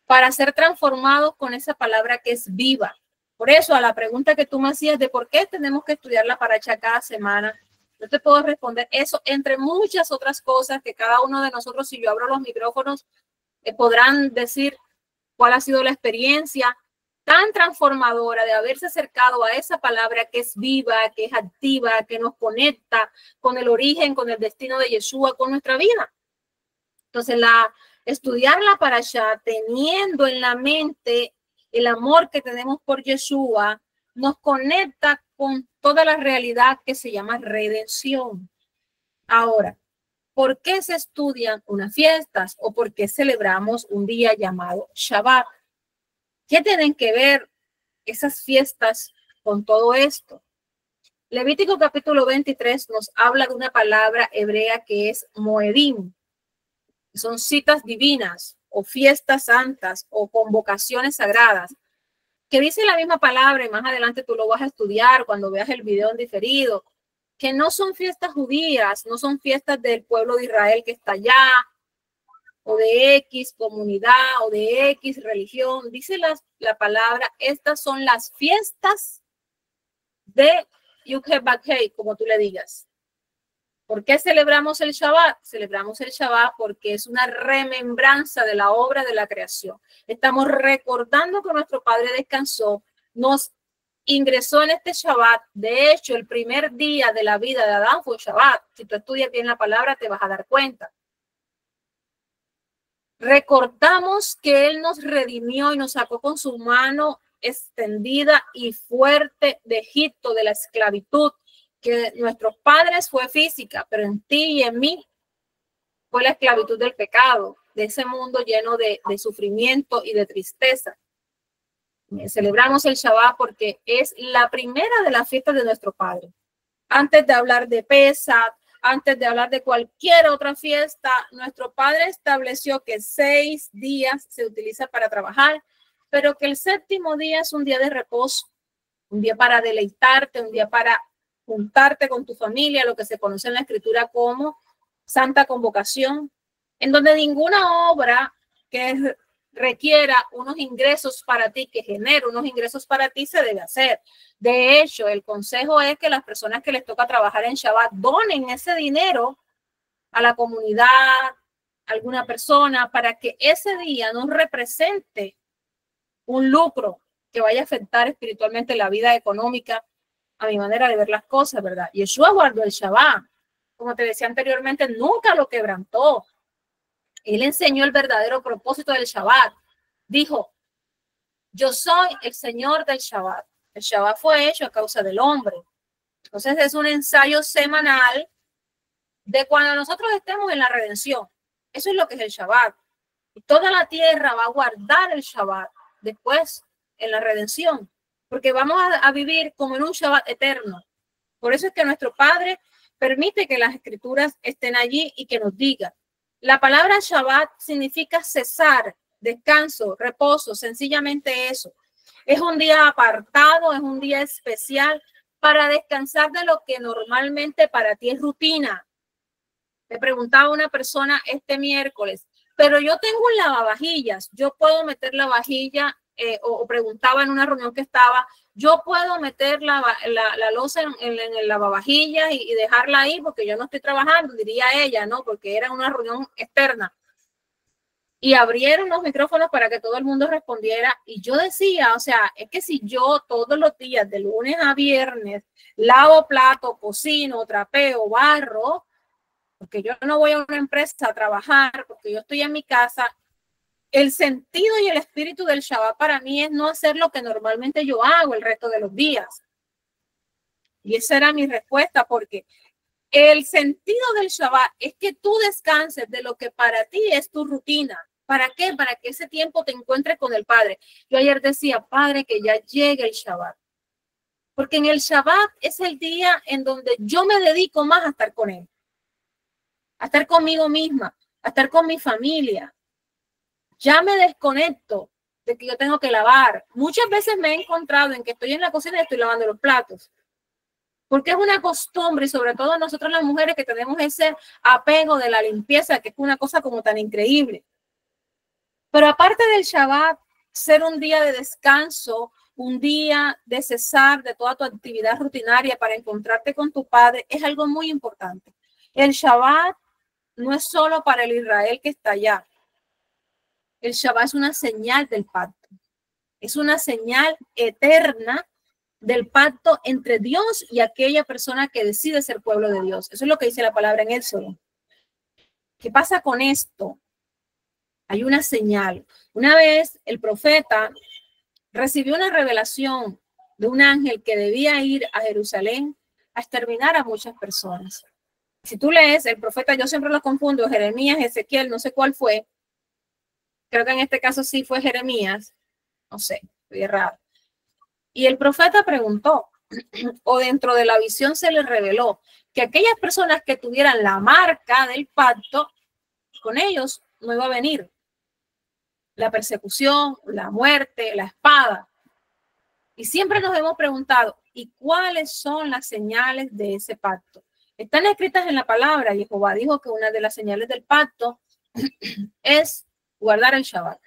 para ser transformados con esa palabra que es viva. Por eso, a la pregunta que tú me hacías de por qué tenemos que estudiar la parashá cada semana, yo te puedo responder eso, entre muchas otras cosas que cada uno de nosotros, si yo abro los micrófonos, podrán decir cuál ha sido la experiencia tan transformadora de haberse acercado a esa palabra que es viva, que es activa, que nos conecta con el origen, con el destino de Yeshua, con nuestra vida. Entonces, estudiar la parashá teniendo en la mente el amor que tenemos por Yeshua nos conecta con toda la realidad que se llama redención. Ahora, ¿por qué se estudian unas fiestas o por qué celebramos un día llamado Shabbat? ¿Qué tienen que ver esas fiestas con todo esto? Levítico capítulo 23 nos habla de una palabra hebrea que es Moedim. Son citas divinas o fiestas santas o convocaciones sagradas, que dice la misma palabra, y más adelante tú lo vas a estudiar cuando veas el video en diferido, que no son fiestas judías, no son fiestas del pueblo de Israel que está allá, o de X comunidad, o de X religión. Dice la palabra, estas son las fiestas de Yud-Heh-Vav-Heh, como tú le digas. ¿Por qué celebramos el Shabbat? Celebramos el Shabbat porque es una remembranza de la obra de la creación. Estamos recordando que nuestro Padre descansó, nos ingresó en este Shabbat. De hecho, el primer día de la vida de Adán fue Shabbat. Si tú estudias bien la palabra, te vas a dar cuenta. Recordamos que Él nos redimió y nos sacó con su mano extendida y fuerte de Egipto, de la esclavitud, que nuestros padres fue física, pero en ti y en mí fue la esclavitud del pecado, de ese mundo lleno de sufrimiento y de tristeza. Celebramos el Shabbat porque es la primera de las fiestas de nuestro Padre. Antes de hablar de Pesach, antes de hablar de cualquier otra fiesta, nuestro Padre estableció que 6 días se utiliza para trabajar, pero que el séptimo día es un día de reposo, un día para deleitarte, un día para juntarte con tu familia, lo que se conoce en la Escritura como Santa Convocación, en donde ninguna obra que requiera unos ingresos para ti, que genere unos ingresos para ti, se debe hacer. De hecho, el consejo es que las personas que les toca trabajar en Shabbat donen ese dinero a la comunidad, a alguna persona, para que ese día no represente un lucro que vaya a afectar espiritualmente la vida económica, a mi manera de ver las cosas, ¿verdad? Yeshua guardó el Shabbat. Como te decía anteriormente, nunca lo quebrantó. Él enseñó el verdadero propósito del Shabbat. Dijo, yo soy el Señor del Shabbat. El Shabbat fue hecho a causa del hombre. Entonces es un ensayo semanal de cuando nosotros estemos en la redención. Eso es lo que es el Shabbat. Y toda la tierra va a guardar el Shabbat después en la redención, porque vamos a vivir como en un Shabbat eterno. Por eso es que nuestro Padre permite que las escrituras estén allí y que nos diga. La palabra Shabbat significa cesar, descanso, reposo, sencillamente eso. Es un día apartado, es un día especial para descansar de lo que normalmente para ti es rutina. Me preguntaba una persona este miércoles, pero yo tengo un lavavajillas, yo puedo meter la vajilla, o preguntaba en una reunión que estaba, yo puedo meter la loza en el lavavajillas y dejarla ahí porque yo no estoy trabajando, diría ella, ¿no? Porque era una reunión externa. Y abrieron los micrófonos para que todo el mundo respondiera. Y yo decía, o sea, es que si yo todos los días, de lunes a viernes, lavo plato, cocino, trapeo, barro, porque yo no voy a una empresa a trabajar, porque yo estoy en mi casa, el sentido y el espíritu del Shabbat para mí es no hacer lo que normalmente yo hago el resto de los días. Y esa era mi respuesta, porque el sentido del Shabbat es que tú descanses de lo que para ti es tu rutina. ¿Para qué? Para que ese tiempo te encuentres con el Padre. Yo ayer decía, Padre, que ya llegue el Shabbat. Porque en el Shabbat es el día en donde yo me dedico más a estar con Él. A estar conmigo misma, a estar con mi familia. Ya me desconecto de que yo tengo que lavar. Muchas veces me he encontrado en que estoy en la cocina y estoy lavando los platos. Porque es una costumbre, y sobre todo nosotros las mujeres que tenemos ese apego de la limpieza, que es una cosa como tan increíble. Pero aparte del Shabbat, ser un día de descanso, un día de cesar de toda tu actividad rutinaria para encontrarte con tu Padre, es algo muy importante. El Shabbat no es solo para el Israel que está allá. El Shabbat es una señal del pacto. Es una señal eterna del pacto entre Dios y aquella persona que decide ser pueblo de Dios. Eso es lo que dice la palabra en Éxodo. ¿Qué pasa con esto? Hay una señal. Una vez el profeta recibió una revelación de un ángel que debía ir a Jerusalén a exterminar a muchas personas. Si tú lees el profeta, yo siempre lo confundo, Jeremías, Ezequiel, no sé cuál fue. Creo que en este caso sí fue Jeremías. No sé, estoy errado. Y el profeta preguntó, o dentro de la visión se le reveló, que aquellas personas que tuvieran la marca del pacto, con ellos no iba a venir la persecución, la muerte, la espada. Y siempre nos hemos preguntado, ¿y cuáles son las señales de ese pacto? Están escritas en la palabra. Jehová dijo que una de las señales del pacto es guardar el Shabbat,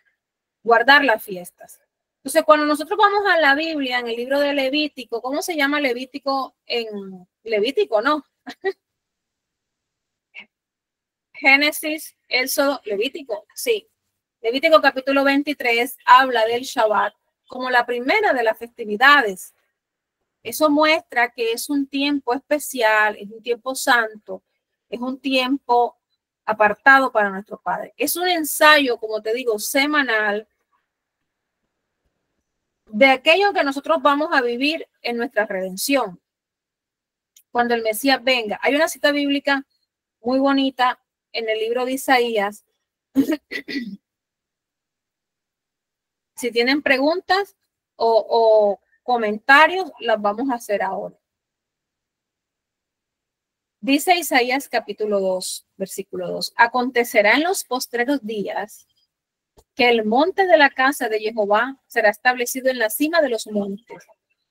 guardar las fiestas. Entonces, cuando nosotros vamos a la Biblia, en el libro de Levítico, ¿cómo se llama Levítico en Levítico? No. Génesis, Éxodo, Levítico, sí. Levítico capítulo 23 habla del Shabbat como la primera de las festividades. Eso muestra que es un tiempo especial, es un tiempo santo, es un tiempo apartado para nuestro Padre. Es un ensayo, como te digo, semanal de aquello que nosotros vamos a vivir en nuestra redención. Cuando el Mesías venga. Hay una cita bíblica muy bonita en el libro de Isaías. Si tienen preguntas, o comentarios, las vamos a hacer ahora. Dice Isaías capítulo 2, versículo 2. Acontecerá en los postreros días que el monte de la casa de Jehová será establecido en la cima de los montes,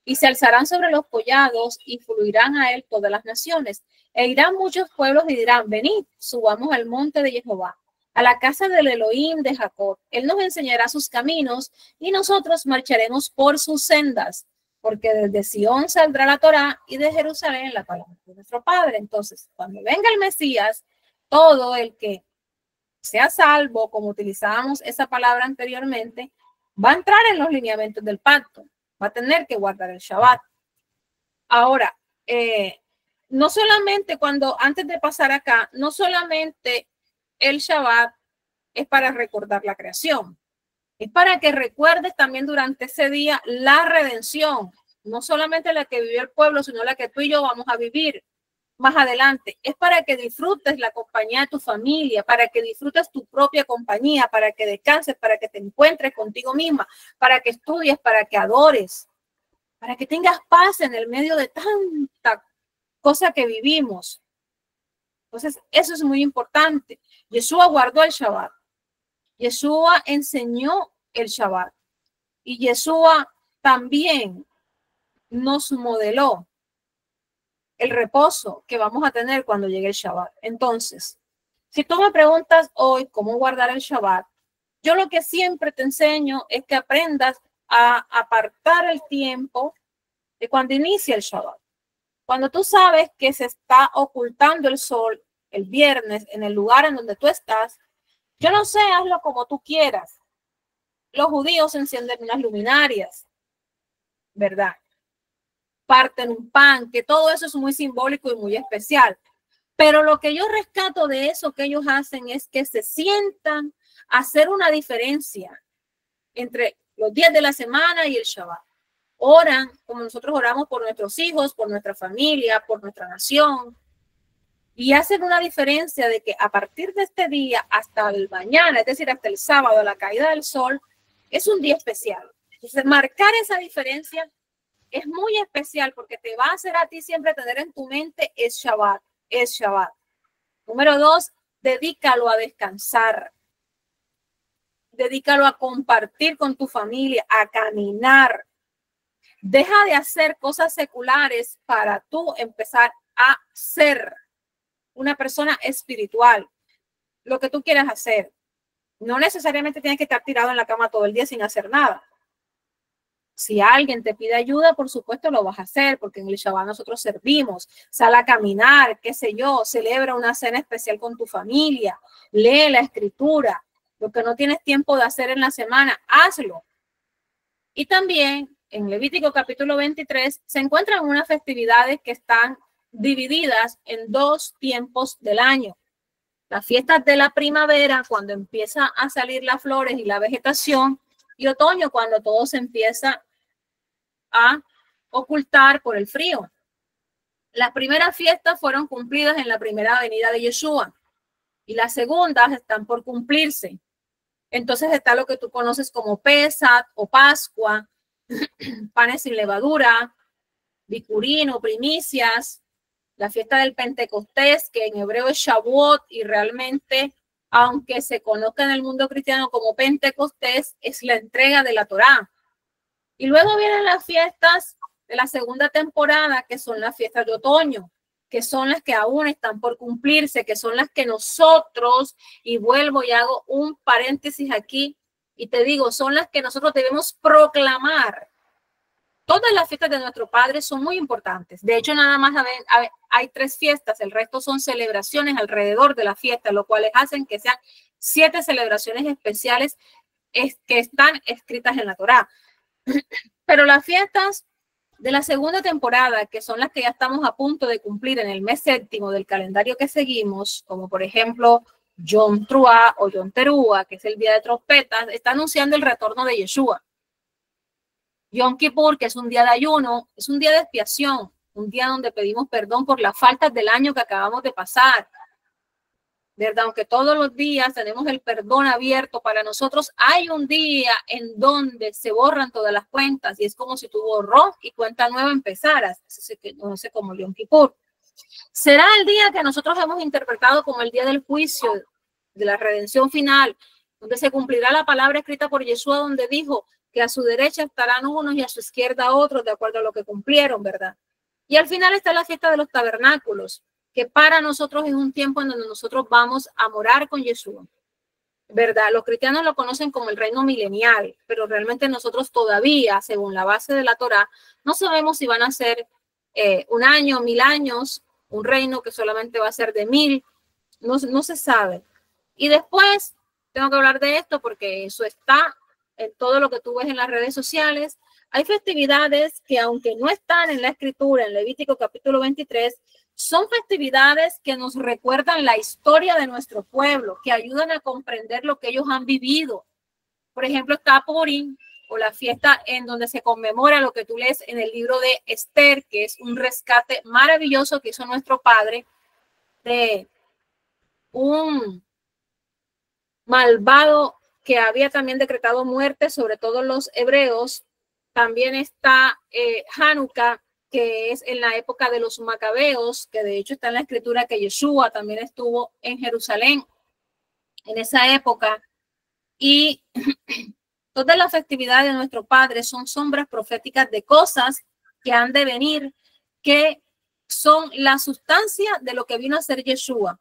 y se alzarán sobre los collados y fluirán a él todas las naciones. E irán muchos pueblos y dirán, venid, subamos al monte de Jehová, a la casa del Elohim de Jacob. Él nos enseñará sus caminos y nosotros marcharemos por sus sendas, porque desde Sión saldrá la Torá y de Jerusalén la palabra de nuestro Padre. Entonces, cuando venga el Mesías, todo el que sea salvo, como utilizábamos esa palabra anteriormente, va a entrar en los lineamientos del pacto, va a tener que guardar el Shabbat. Ahora, no solamente antes de pasar acá, no solamente el Shabbat es para recordar la creación, es para que recuerdes también durante ese día la redención, no solamente la que vivió el pueblo, sino la que tú y yo vamos a vivir más adelante. Es para que disfrutes la compañía de tu familia, para que disfrutes tu propia compañía, para que descanses, para que te encuentres contigo misma, para que estudies, para que adores, para que tengas paz en el medio de tanta cosa que vivimos. Entonces, eso es muy importante. Yeshua guardó el Shabbat. Yeshua enseñó el Shabbat. Y Yeshua también nos modeló el reposo que vamos a tener cuando llegue el Shabbat. Entonces, si tú me preguntas hoy cómo guardar el Shabbat, yo lo que siempre te enseño es que aprendas a apartar el tiempo de cuando inicia el Shabbat. Cuando tú sabes que se está ocultando el sol el viernes en el lugar en donde tú estás, yo no sé, hazlo como tú quieras. Los judíos encienden unas luminarias, ¿verdad? Parten un pan, que todo eso es muy simbólico y muy especial. Pero lo que yo rescato de eso que ellos hacen es que se sientan a hacer una diferencia entre los días de la semana y el Shabbat. Oran como nosotros oramos por nuestros hijos, por nuestra familia, por nuestra nación. Y hacen una diferencia de que a partir de este día hasta el mañana, es decir, hasta el sábado, la caída del sol, es un día especial. Entonces, marcar esa diferencia es muy especial porque te va a hacer a ti siempre tener en tu mente es Shabbat, es Shabbat. Número 2, dedícalo a descansar. Dedícalo a compartir con tu familia, a caminar. Deja de hacer cosas seculares para tú empezar a ser una persona espiritual. Lo que tú quieras hacer. No necesariamente tienes que estar tirado en la cama todo el día sin hacer nada. Si alguien te pide ayuda, por supuesto lo vas a hacer, porque en el Shabbat nosotros servimos. Sal a caminar, qué sé yo, celebra una cena especial con tu familia, lee la escritura. Lo que no tienes tiempo de hacer en la semana, hazlo. Y también en Levítico capítulo 23 se encuentran unas festividades que están divididas en 2 tiempos del año. Las fiestas de la primavera, cuando empieza a salir las flores y la vegetación, y otoño, cuando todo se empieza a ocultar por el frío. Las primeras fiestas fueron cumplidas en la primera venida de Yeshua y las segundas están por cumplirse. Entonces está lo que tú conoces como Pesach o Pascua, panes sin levadura, bicurino, primicias, la fiesta del Pentecostés, que en hebreo es Shavuot, y realmente, aunque se conozca en el mundo cristiano como Pentecostés, es la entrega de la Torá. Y luego vienen las fiestas de la segunda temporada, que son las fiestas de otoño, que son las que aún están por cumplirse, que son las que nosotros, y vuelvo y hago un paréntesis aquí, y te digo, son las que nosotros debemos proclamar. Todas las fiestas de nuestro Padre son muy importantes. De hecho, nada más hay 3 fiestas, el resto son celebraciones alrededor de la fiesta, lo cual hacen que sean 7 celebraciones especiales que están escritas en la Torá. Pero las fiestas de la segunda temporada, que son las que ya estamos a punto de cumplir en el mes 7º del calendario que seguimos, como por ejemplo Yom Teruah o Yom Teruah, que es el día de trompetas, está anunciando el retorno de Yeshua. Yom Kippur, que es un día de ayuno, es un día de expiación, un día donde pedimos perdón por las faltas del año que acabamos de pasar. ¿verdad? Aunque todos los días tenemos el perdón abierto para nosotros, hay un día en donde se borran todas las cuentas y es como si tú borró y cuenta nueva empezaras. No sé, como Yom Kippur. Será el día que nosotros hemos interpretado como el día del juicio, de la redención final, donde se cumplirá la palabra escrita por Yeshua, donde dijo que a su derecha estarán unos y a su izquierda otros, de acuerdo a lo que cumplieron, ¿verdad? Y al final está la fiesta de los tabernáculos, que para nosotros es un tiempo en donde nosotros vamos a morar con Yeshua, ¿verdad? Los cristianos lo conocen como el reino milenial, pero realmente nosotros todavía, según la base de la Torá, no sabemos si van a ser 1 año, 1000 años, un reino que solamente va a ser de 1000, no se sabe. Y después tengo que hablar de esto porque eso está en todo lo que tú ves en las redes sociales. Hay festividades que, aunque no están en la escritura, en Levítico capítulo 23, son festividades que nos recuerdan la historia de nuestro pueblo, que ayudan a comprender lo que ellos han vivido. Por ejemplo, está Purim, o la fiesta en donde se conmemora lo que tú lees en el libro de Esther, que es un rescate maravilloso que hizo nuestro padre de un malvado que había también decretado muerte sobre todos los hebreos. También está Hanukkah, que es en la época de los macabeos, que de hecho está en la escritura que Yeshua también estuvo en Jerusalén en esa época. Y todas las festividades de nuestro Padre son sombras proféticas de cosas que han de venir, que son la sustancia de lo que vino a ser Yeshua.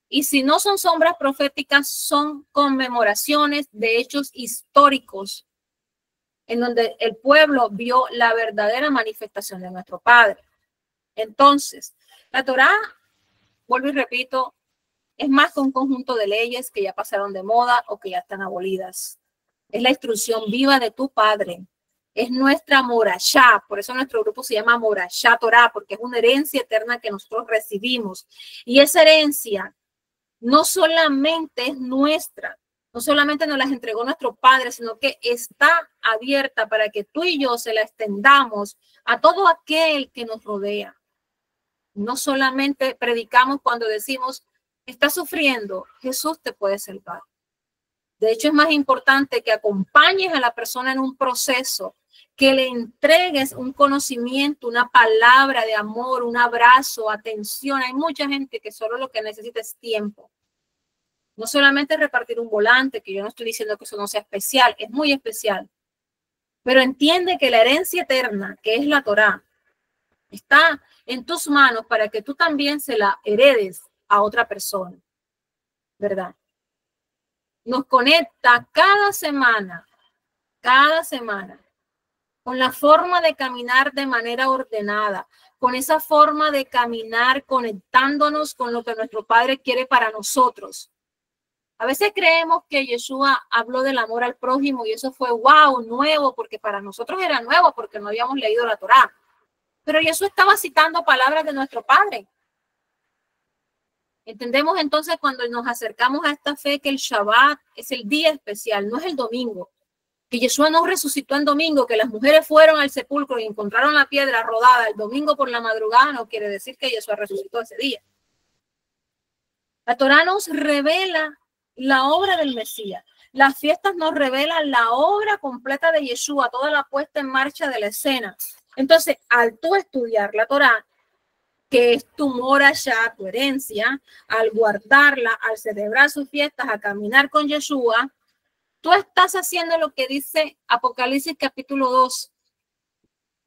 Y si no son sombras proféticas, son conmemoraciones de hechos históricos en donde el pueblo vio la verdadera manifestación de nuestro Padre. Entonces, la Torá, vuelvo y repito, es más que un conjunto de leyes que ya pasaron de moda o que ya están abolidas. Es la instrucción viva de tu Padre. Es nuestra morashá. Por eso nuestro grupo se llama Morashá Torá, porque es una herencia eterna que nosotros recibimos. Y esa herencia no solamente es nuestra, no solamente nos las entregó nuestro Padre, sino que está abierta para que tú y yo se la extendamos a todo aquel que nos rodea. No solamente predicamos cuando decimos, estás sufriendo, Jesús te puede salvar. De hecho, es más importante que acompañes a la persona en un proceso, que le entregues un conocimiento, una palabra de amor, un abrazo, atención. Hay mucha gente que solo lo que necesita es tiempo. No solamente repartir un volante, que yo no estoy diciendo que eso no sea especial, es muy especial. Pero entiende que la herencia eterna, que es la Torá, está en tus manos para que tú también se la heredes a otra persona, ¿verdad? Nos conecta cada semana, con la forma de caminar de manera ordenada, con esa forma de caminar conectándonos con lo que nuestro Padre quiere para nosotros. A veces creemos que Yeshua habló del amor al prójimo y eso fue wow, nuevo, porque para nosotros era nuevo porque no habíamos leído la Torá. Pero Jesús estaba citando palabras de nuestro Padre. Entendemos entonces cuando nos acercamos a esta fe que el Shabbat es el día especial, no es el domingo. Que Yeshua no resucitó en domingo, que las mujeres fueron al sepulcro y encontraron la piedra rodada el domingo por la madrugada, no quiere decir que Yeshua resucitó ese día. La Torá nos revela la obra del Mesías. Las fiestas nos revelan la obra completa de Yeshua, toda la puesta en marcha de la escena. Entonces, al tú estudiar la Torá, que es tu morashá, tu herencia, al guardarla, al celebrar sus fiestas, a caminar con Yeshua, tú estás haciendo lo que dice Apocalipsis capítulo 2,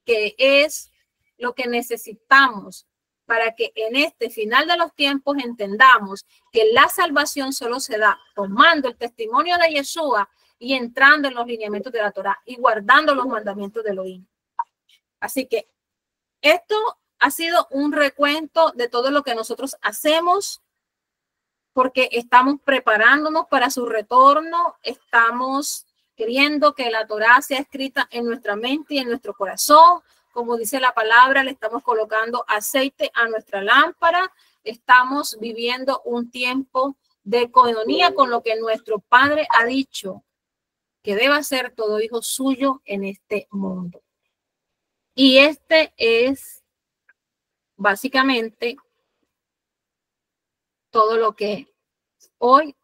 que es lo que necesitamos para que en este final de los tiempos entendamos que la salvación solo se da tomando el testimonio de Yeshua y entrando en los lineamientos de la Torá y guardando los mandamientos de Elohim. Así que esto ha sido un recuento de todo lo que nosotros hacemos porque estamos preparándonos para su retorno, estamos queriendo que la Torá sea escrita en nuestra mente y en nuestro corazón. Como dice la palabra, le estamos colocando aceite a nuestra lámpara. Estamos viviendo un tiempo de coinonía con lo que nuestro Padre ha dicho que debe ser todo hijo suyo en este mundo. Y este es básicamente todo lo que hoy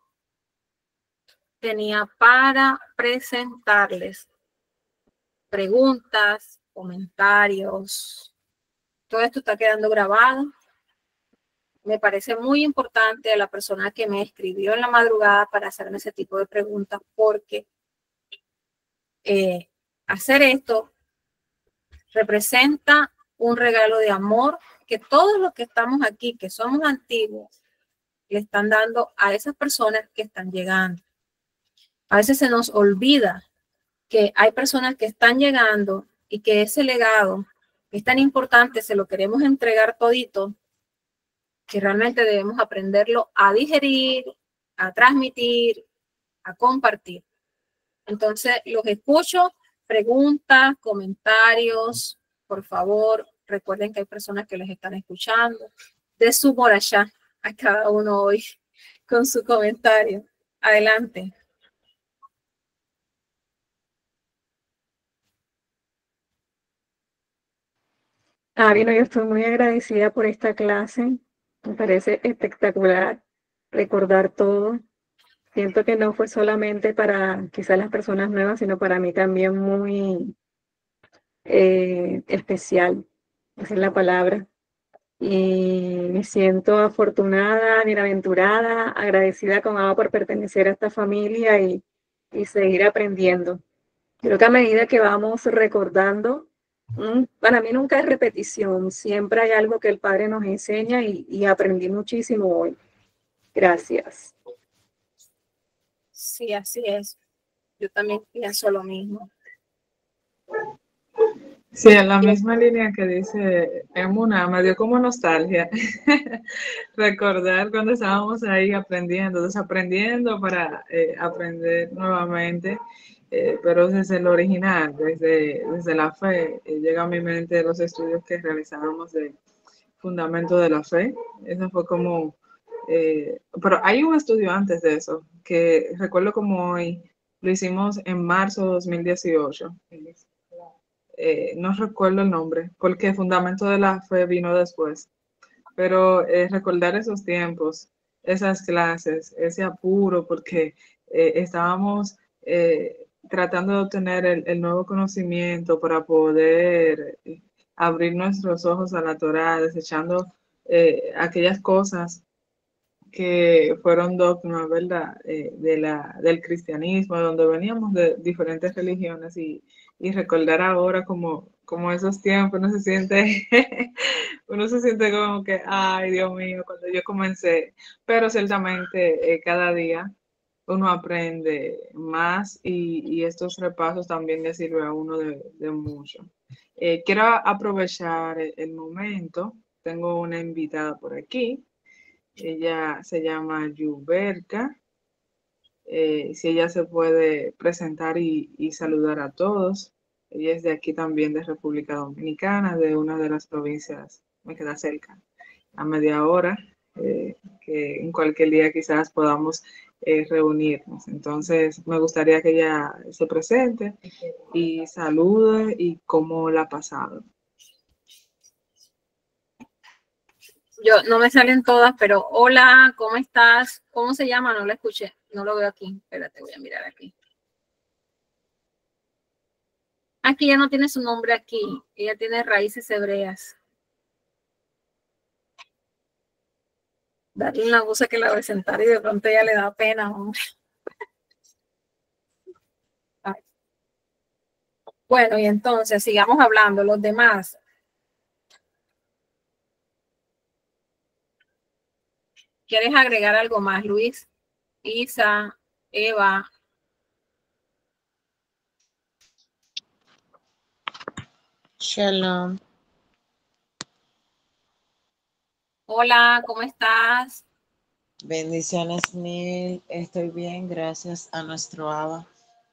tenía para presentarles preguntas, comentarios. Todo esto está quedando grabado. Me parece muy importante a la persona que me escribió en la madrugada para hacerme ese tipo de preguntas, porque hacer esto representa un regalo de amor que todos los que estamos aquí, que somos antiguos, le están dando a esas personas que están llegando. A veces se nos olvida que hay personas que están llegando y que ese legado es tan importante, se lo queremos entregar todito, que realmente debemos aprenderlo a digerir, a transmitir, a compartir. Entonces, los escucho, preguntas, comentarios, por favor, recuerden que hay personas que les están escuchando. De su por allá a cada uno hoy con su comentario. Adelante. Bueno, yo estoy muy agradecida por esta clase. Me parece espectacular recordar todo. Siento que no fue solamente para quizás las personas nuevas, sino para mí también muy especial, esa es la palabra. Y me siento afortunada, bienaventurada, agradecida con Abba por pertenecer a esta familia y seguir aprendiendo. Creo que a medida que vamos recordando, para mí nunca es repetición, siempre hay algo que el Padre nos enseña y aprendí muchísimo hoy. Gracias. Sí, así es. Yo también pienso lo mismo. Sí, en la misma línea que dice Emuna, me dio como nostalgia recordar cuando estábamos ahí aprendiendo, desaprendiendo para aprender nuevamente, pero desde el original, desde la fe. Llega a mi mente los estudios que realizábamos de fundamento de la fe. Eso fue como, pero hay un estudio antes de eso, que recuerdo como hoy, lo hicimos en marzo de 2018. No recuerdo el nombre, porque Fundamento de la Fe vino después, pero recordar esos tiempos, esas clases, ese apuro, porque estábamos tratando de obtener el nuevo conocimiento para poder abrir nuestros ojos a la Torá, desechando aquellas cosas que fueron dogmas, ¿verdad? Del cristianismo, donde veníamos de diferentes religiones y recordar ahora como esos tiempos, uno se siente como que, ay, Dios mío, cuando yo comencé, pero ciertamente cada día uno aprende más y estos repasos también le sirven a uno de mucho. Quiero aprovechar el momento, tengo una invitada por aquí. Ella se llama Yuberka. Si ella se puede presentar y saludar a todos. Ella es de aquí también, de República Dominicana, de una de las provincias, me queda cerca, a media hora, que en cualquier día quizás podamos reunirnos. Entonces, me gustaría que ella se presente y salude y cómo la ha pasado. Yo no me salen todas, pero hola, ¿cómo estás? ¿Cómo se llama? No la escuché, no lo veo aquí. Espérate, voy a mirar aquí. Aquí ella no tiene su nombre aquí, ella tiene raíces hebreas. Darle una cosa que la presentar y de pronto ella le da pena, hombre. Ay. Bueno, y entonces sigamos hablando, los demás. ¿Quieres agregar algo más, Luis? Isa, Eva. Shalom. Hola, ¿cómo estás? Bendiciones mil. Estoy bien, gracias a nuestro Abba.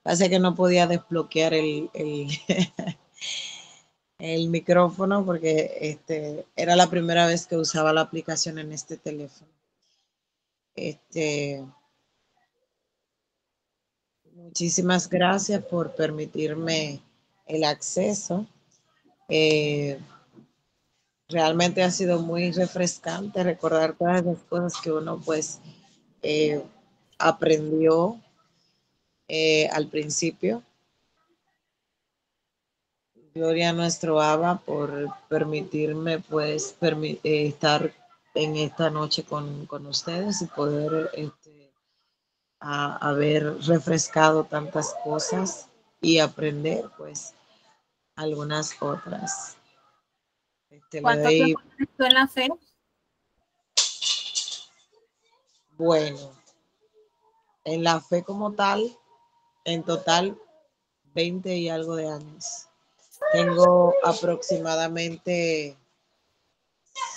Parece que no podía desbloquear el micrófono porque era la primera vez que usaba la aplicación en este teléfono. Muchísimas gracias por permitirme el acceso. Realmente ha sido muy refrescante recordar todas las cosas que uno pues aprendió al principio. Gloria a nuestro Abba por permitirme pues estar en esta noche con ustedes y poder haber refrescado tantas cosas y aprender pues algunas otras. ¿Cuánto tiempo tienes tú en la fe? Bueno, en la fe como tal, en total 20 y algo de años. Tengo aproximadamente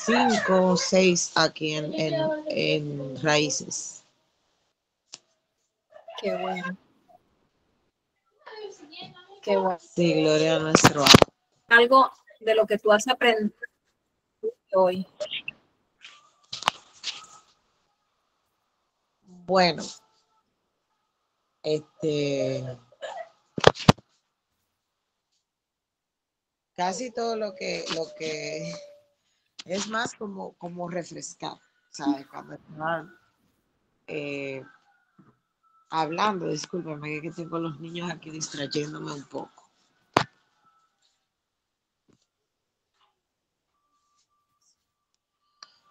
5 o 6 aquí en Raíces. Qué bueno. Qué bueno. Sí, gloria a nuestro Abba. Algo de lo que tú has aprendido hoy. Bueno, casi todo lo que es más como refrescar, ¿sabes? Cuando están hablando, discúlpame, que tengo los niños aquí distrayéndome un poco.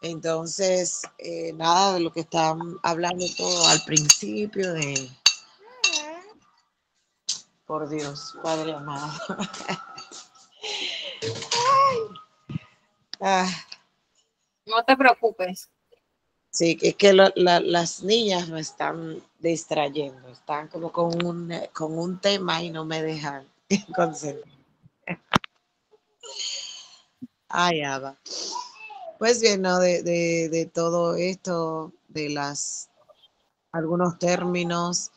Entonces, nada de lo que estaban hablando todo al principio de... Por Dios, Padre amado. No te preocupes. Sí, es que las niñas me están distrayendo, están como con un tema y no me dejan concentrar. Ay, Abba. Pues bien, ¿no? De todo esto, de algunos términos,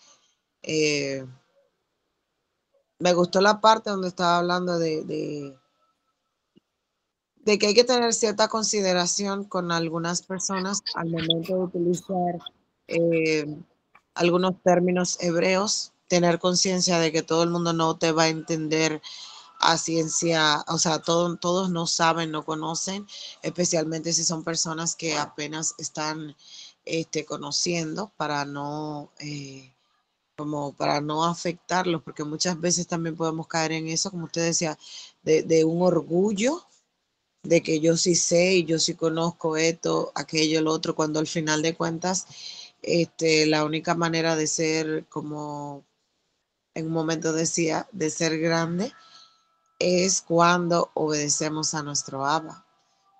me gustó la parte donde estaba hablando de que hay que tener cierta consideración con algunas personas al momento de utilizar algunos términos hebreos, tener conciencia de que todo el mundo no te va a entender a ciencia, o sea, todos no saben, no conocen, especialmente si son personas que apenas están conociendo para no... como para no afectarlos, porque muchas veces también podemos caer en eso, como usted decía, de un orgullo, de que yo sí sé y yo sí conozco esto, aquello, lo otro, cuando al final de cuentas, la única manera de ser, como en un momento decía, de ser grande, es cuando obedecemos a nuestro Abba.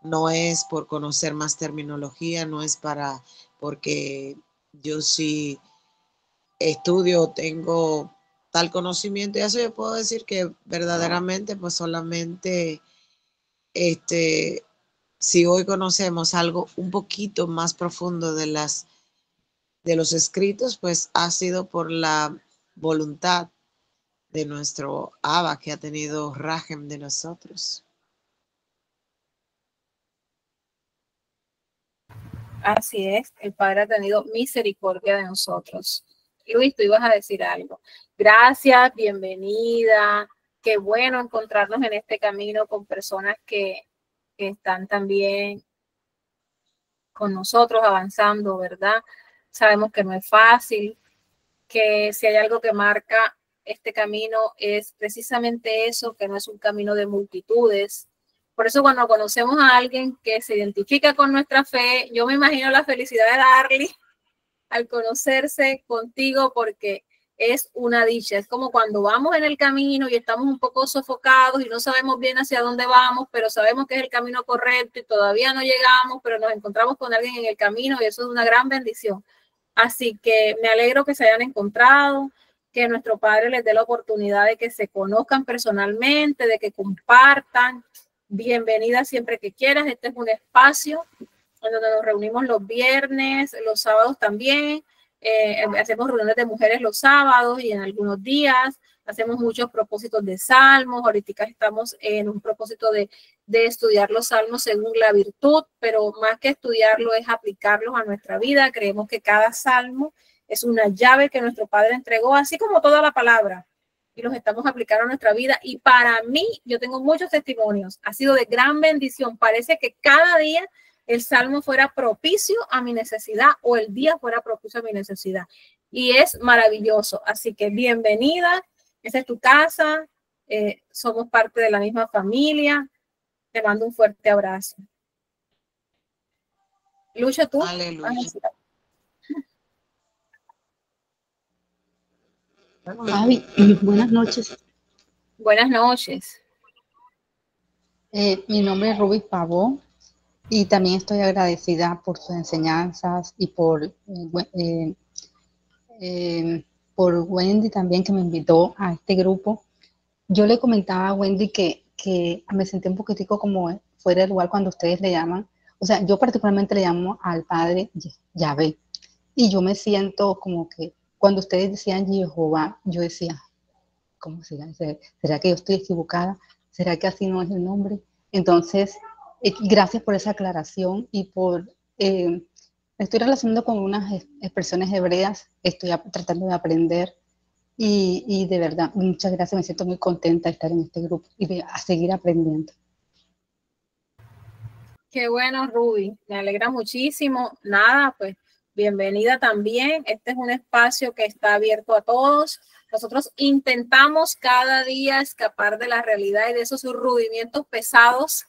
No es por conocer más terminología, no es porque yo sí estudio, tengo tal conocimiento, y eso yo puedo decir que verdaderamente, pues solamente, si hoy conocemos algo un poquito más profundo de los escritos, pues ha sido por la voluntad de nuestro Abba que ha tenido rajem de nosotros. Así es, el Padre ha tenido misericordia de nosotros. Luis, tú ibas a decir algo. Gracias, bienvenida. Qué bueno encontrarnos en este camino con personas que están también con nosotros avanzando, ¿verdad? Sabemos que no es fácil, que si hay algo que marca este camino es precisamente eso, que no es un camino de multitudes. Por eso cuando conocemos a alguien que se identifica con nuestra fe, yo me imagino la felicidad de Darly al conocerse contigo, porque es una dicha. Es como cuando vamos en el camino y estamos un poco sofocados y no sabemos bien hacia dónde vamos, pero sabemos que es el camino correcto y todavía no llegamos, pero nos encontramos con alguien en el camino y eso es una gran bendición. Así que me alegro que se hayan encontrado, que nuestro Padre les dé la oportunidad de que se conozcan personalmente, de que compartan. Bienvenida siempre que quieras. Este es un espacio donde nos reunimos los viernes, los sábados también. Hacemos reuniones de mujeres los sábados y en algunos días. Hacemos muchos propósitos de salmos. Ahorita estamos en un propósito de estudiar los salmos según la virtud, pero más que estudiarlo es aplicarlos a nuestra vida. Creemos que cada salmo es una llave que nuestro Padre entregó, así como toda la palabra, y los estamos aplicando a nuestra vida. Y para mí, yo tengo muchos testimonios, ha sido de gran bendición. Parece que cada día el salmo fuera propicio a mi necesidad o el día fuera propicio a mi necesidad. Y es maravilloso. Así que bienvenida. Esta es tu casa. Somos parte de la misma familia. Te mando un fuerte abrazo. Lucha, tú. Aleluya. Javi, buenas noches. Buenas noches. Mi nombre es Ruby Pavón y también estoy agradecida por sus enseñanzas y por Wendy también, que me invitó a este grupo. Yo le comentaba a Wendy que me sentí un poquitico como fuera del lugar cuando ustedes le llaman. O sea, yo particularmente le llamo al Padre Yahvé. Y yo me siento como que cuando ustedes decían Jehová, yo decía, ¿cómo será? ¿Será que yo estoy equivocada? ¿Será que así no es el nombre? Entonces, gracias por esa aclaración y por... me estoy relacionando con unas expresiones hebreas, estoy tratando de aprender y de verdad, muchas gracias, me siento muy contenta de estar en este grupo y a seguir aprendiendo. Qué bueno, Ruby, me alegra muchísimo. Nada, pues bienvenida también. Este es un espacio que está abierto a todos. Nosotros intentamos cada día escapar de la realidad y de esos rudimientos pesados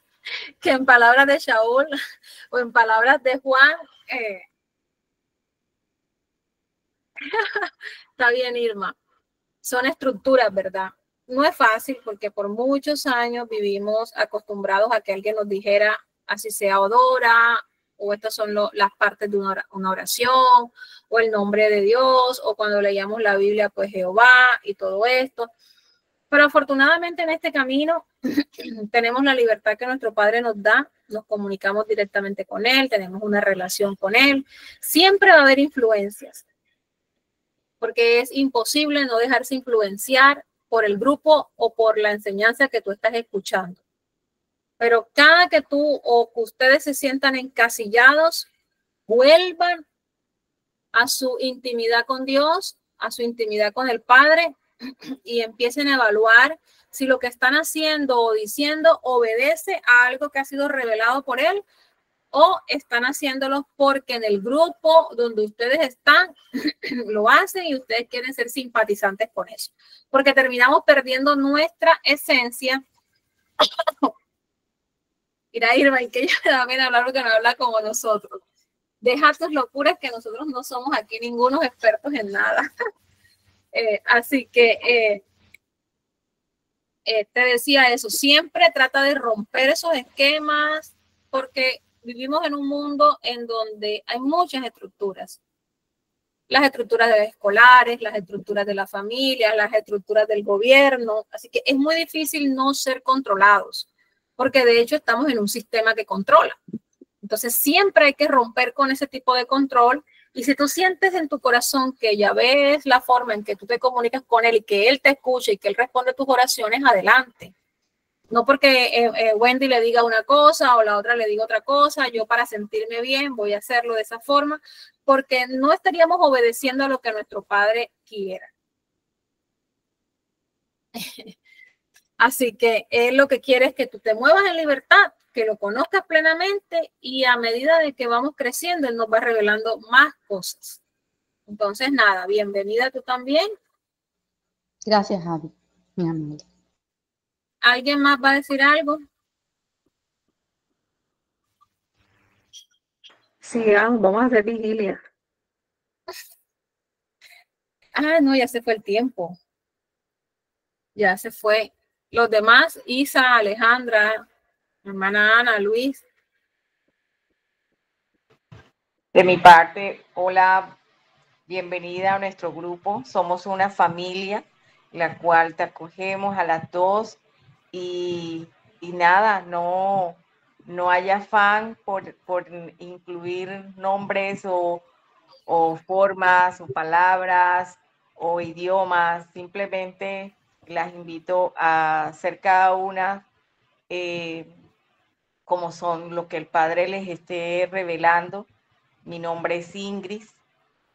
que en palabras de Shaul o en palabras de Juan, está bien, Irma, son estructuras, ¿verdad? No es fácil porque por muchos años vivimos acostumbrados a que alguien nos dijera así sea odora, o estas son las partes de una oración, o el nombre de Dios, o cuando leíamos la Biblia, pues Jehová y todo esto. Pero afortunadamente en este camino tenemos la libertad que nuestro Padre nos da, nos comunicamos directamente con Él, tenemos una relación con Él. Siempre va a haber influencias, porque es imposible no dejarse influenciar por el grupo o por la enseñanza que tú estás escuchando. Pero cada que tú o que ustedes se sientan encasillados, vuelvan a su intimidad con Dios, a su intimidad con el Padre y empiecen a evaluar si lo que están haciendo o diciendo obedece a algo que ha sido revelado por Él o están haciéndolo porque en el grupo donde ustedes están lo hacen y ustedes quieren ser simpatizantes con eso. Porque terminamos perdiendo nuestra esencia. Mira, Irma, y que ella me da pena hablar porque no habla como nosotros. Deja tus locuras que nosotros no somos aquí ningunos expertos en nada. Así que te decía eso, siempre trata de romper esos esquemas porque vivimos en un mundo en donde hay muchas estructuras. Las estructuras de escolares, las estructuras de la familia, las estructuras del gobierno. Así que es muy difícil no ser controlados, porque de hecho estamos en un sistema que controla. Entonces siempre hay que romper con ese tipo de control. Y si tú sientes en tu corazón que ya ves la forma en que tú te comunicas con Él y que Él te escucha y que Él responde tus oraciones, adelante. No porque Wendy le diga una cosa o la otra le diga otra cosa, yo para sentirme bien voy a hacerlo de esa forma, porque no estaríamos obedeciendo a lo que nuestro Padre quiera. Así que Él lo que quiere es que tú te muevas en libertad, que lo conozcas plenamente y a medida de que vamos creciendo, Él nos va revelando más cosas. Entonces, nada, bienvenida tú también. Gracias, Javi, mi amiga. ¿Alguien más va a decir algo? Sí, vamos a hacer vigilia. Ah, no, ya se fue el tiempo. Ya se fue. Los demás, Isa, Alejandra, hermana Ana, Luis. De mi parte, hola, bienvenida a nuestro grupo. Somos una familia, la cual te acogemos a las dos y nada, no hay afán por incluir nombres o formas o palabras o idiomas. Simplemente las invito a ser cada una como son, lo que el Padre les esté revelando. Mi nombre es Ingrid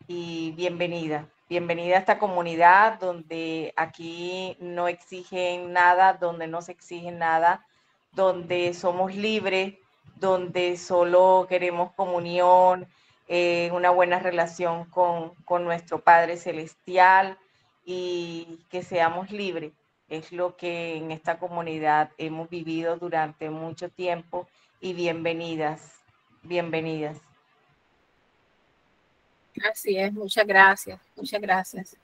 y bienvenida a esta comunidad donde aquí no exigen nada, donde no se exige nada, donde somos libres donde solo queremos comunión, una buena relación con nuestro Padre Celestial y que seamos libres. Es lo que en esta comunidad hemos vivido durante mucho tiempo y bienvenidas, bienvenidas. Así es, muchas gracias, muchas gracias.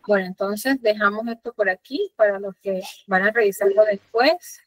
Bueno, entonces dejamos esto por aquí para los que van a revisarlo después.